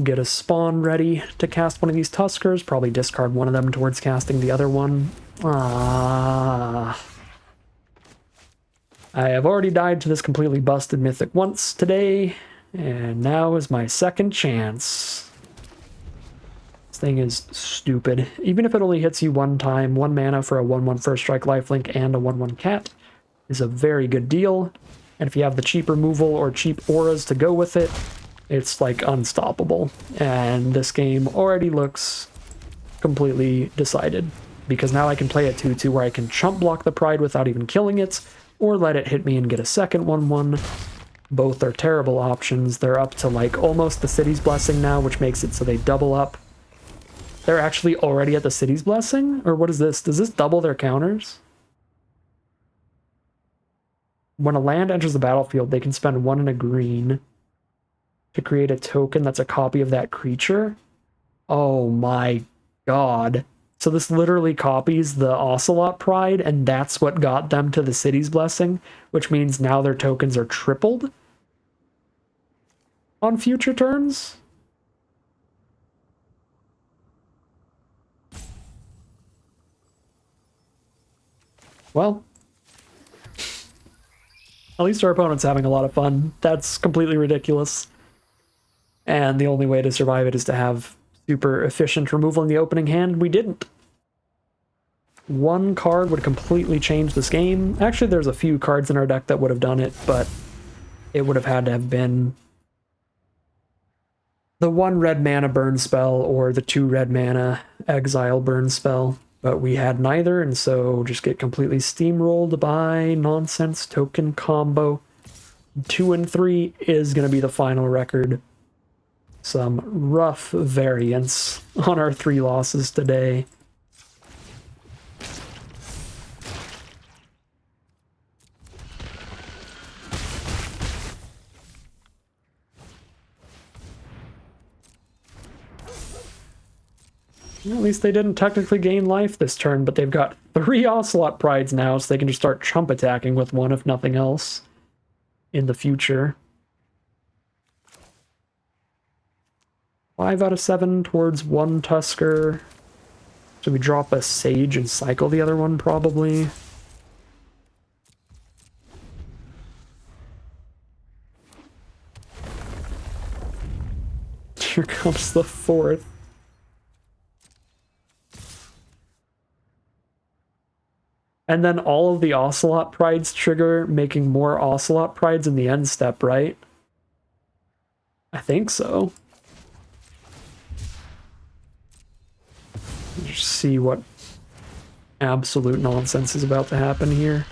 Get a spawn ready to cast one of these Tuskers. Probably discard one of them towards casting the other one. I have already died to this completely busted mythic once today, and now is my second chance. This thing is stupid. Even if it only hits you one time, 1 mana for a 1/1 first strike lifelink and a 1/1 cat is a very good deal. And if you have the cheap removal or cheap auras to go with it, it's like unstoppable. And this game already looks completely decided, because now I can play a 2/2 where I can chump block the Pride without even killing it, or let it hit me and get a second 1/1. Both are terrible options. They're up to like almost the City's Blessing now, which makes it so they double up. They're actually already at the City's Blessing? Or what is this? Does this double their counters? When a land enters the battlefield, they can spend 1 and a green to create a token that's a copy of that creature. Oh my god. So this literally copies the Ocelot Pride, and that's what got them to the City's Blessing, which means now their tokens are tripled on future turns? Well, at least our opponent's having a lot of fun. That's completely ridiculous. And the only way to survive it is to have super efficient removal in the opening hand. We didn't. 1 card would completely change this game. Actually, there's a few cards in our deck that would have done it, but it would have had to have been the 1 red mana burn spell or the 2 red mana exile burn spell. But we had neither, and so just get completely steamrolled by nonsense token combo. 2-3 is going to be the final record. Some rough variance on our 3 losses today. At least they didn't technically gain life this turn, but they've got 3 Ocelot Prides now, so they can just start chump attacking with 1 if nothing else in the future. 5 out of 7 towards 1 Tusker. Should we drop a Sage and cycle the other one, probably? Here comes the 4th. And then all of the Ocelot Prides trigger, making more Ocelot Prides in the end step, right? I think so. Just see what absolute nonsense is about to happen here.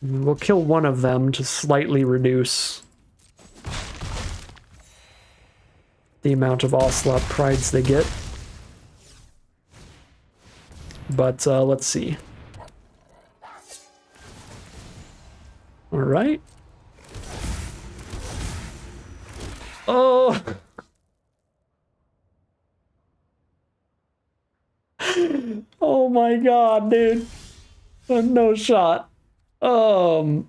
We'll kill one of them to slightly reduce the amount of Ocelot Prides they get. But let's see. All right. Oh! Oh my god, dude. No shot. You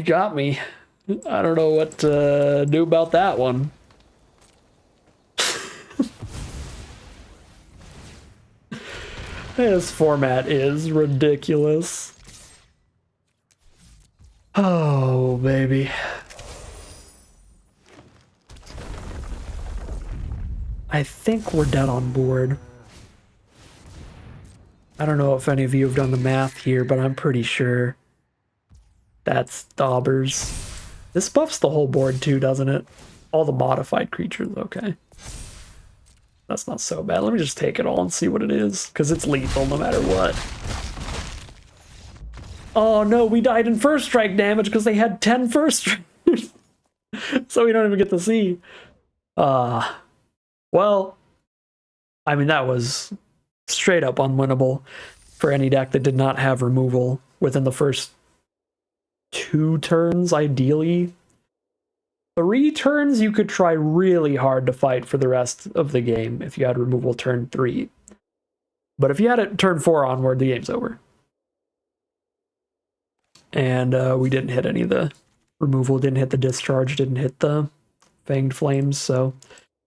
got me. I don't know what to do about that one. This format is ridiculous. Oh, baby. I think we're dead on board. I don't know if any of you have done the math here, but I'm pretty sure that's daubers. This buffs the whole board too, doesn't it? All the modified creatures, okay. That's not so bad. Let me just take it all and see what it is, because it's lethal no matter what. Oh no, we died in first strike damage because they had 10 first strikes. So we don't even get to see. Well, I mean, that was straight up unwinnable for any deck that did not have removal within the first 2 turns, ideally. 3 turns, you could try really hard to fight for the rest of the game if you had removal turn 3. But if you had it turn 4 onward, the game's over. And we didn't hit any of the removal, didn't hit the discharge, didn't hit the Fanged Flames, so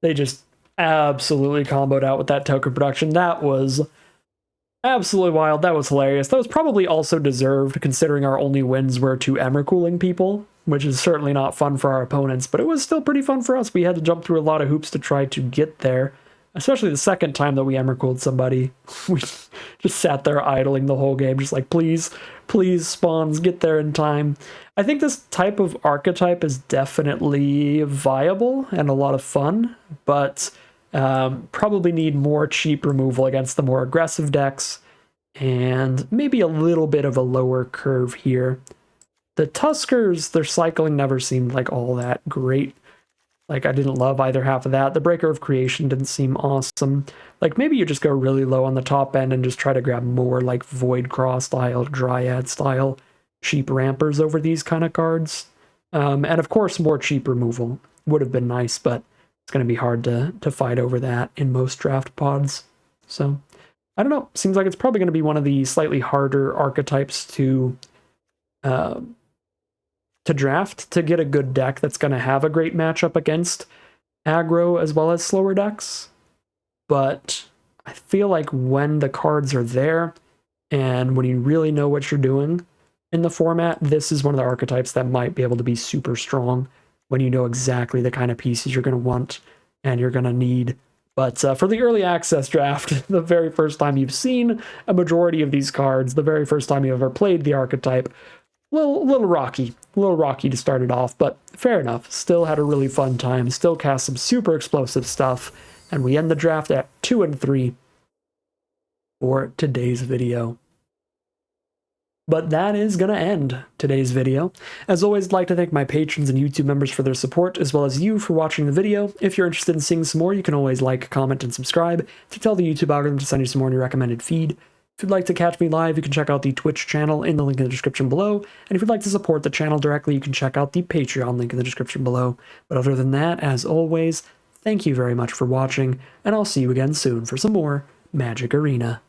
they just absolutely comboed out with that token production. That was absolutely wild. That was hilarious. That was probably also deserved, considering our only wins were to Emrakuling people, which is certainly not fun for our opponents, but it was still pretty fun for us. We had to jump through a lot of hoops to try to get there, especially the second time that we Emrakuled somebody. We just sat there idling the whole game, just like, please, please, spawns, get there in time. I think this type of archetype is definitely viable and a lot of fun, but probably need more cheap removal against the more aggressive decks, and maybe a little bit of a lower curve here. The Tuskers, their cycling never seemed like all that great. Like, I didn't love either half of that. The Breaker of Creation didn't seem awesome. Like, maybe you just go really low on the top end and just try to grab more, like, Void Cross style, Dryad style, cheap rampers over these kind of cards. And, of course, more cheap removal would have been nice, but it's going to be hard to fight over that in most draft pods. So, I don't know. Seems like it's probably going to be one of the slightly harder archetypes to draft to get a good deck that's going to have a great matchup against aggro as well as slower decks. But I feel like when the cards are there and when you really know what you're doing in the format, this is one of the archetypes that might be able to be super strong when you know exactly the kind of pieces you're going to want and you're going to need. But for the early access draft, the very first time you've seen a majority of these cards, the very first time you've ever played the archetype, little rocky to start it off, but fair enough. Still had a really fun time, still cast some super explosive stuff, and we end the draft at 2 and 3 for today's video. But that is going to end today's video. As always, I'd like to thank my patrons and YouTube members for their support, as well as you for watching the video. If you're interested in seeing some more, you can always like, comment, and subscribe to tell the YouTube algorithm to send you some more in your recommended feed. If you'd like to catch me live, you can check out the Twitch channel in the link in the description below. And if you'd like to support the channel directly, you can check out the Patreon link in the description below. But other than that, as always, thank you very much for watching, and I'll see you again soon for some more Magic Arena.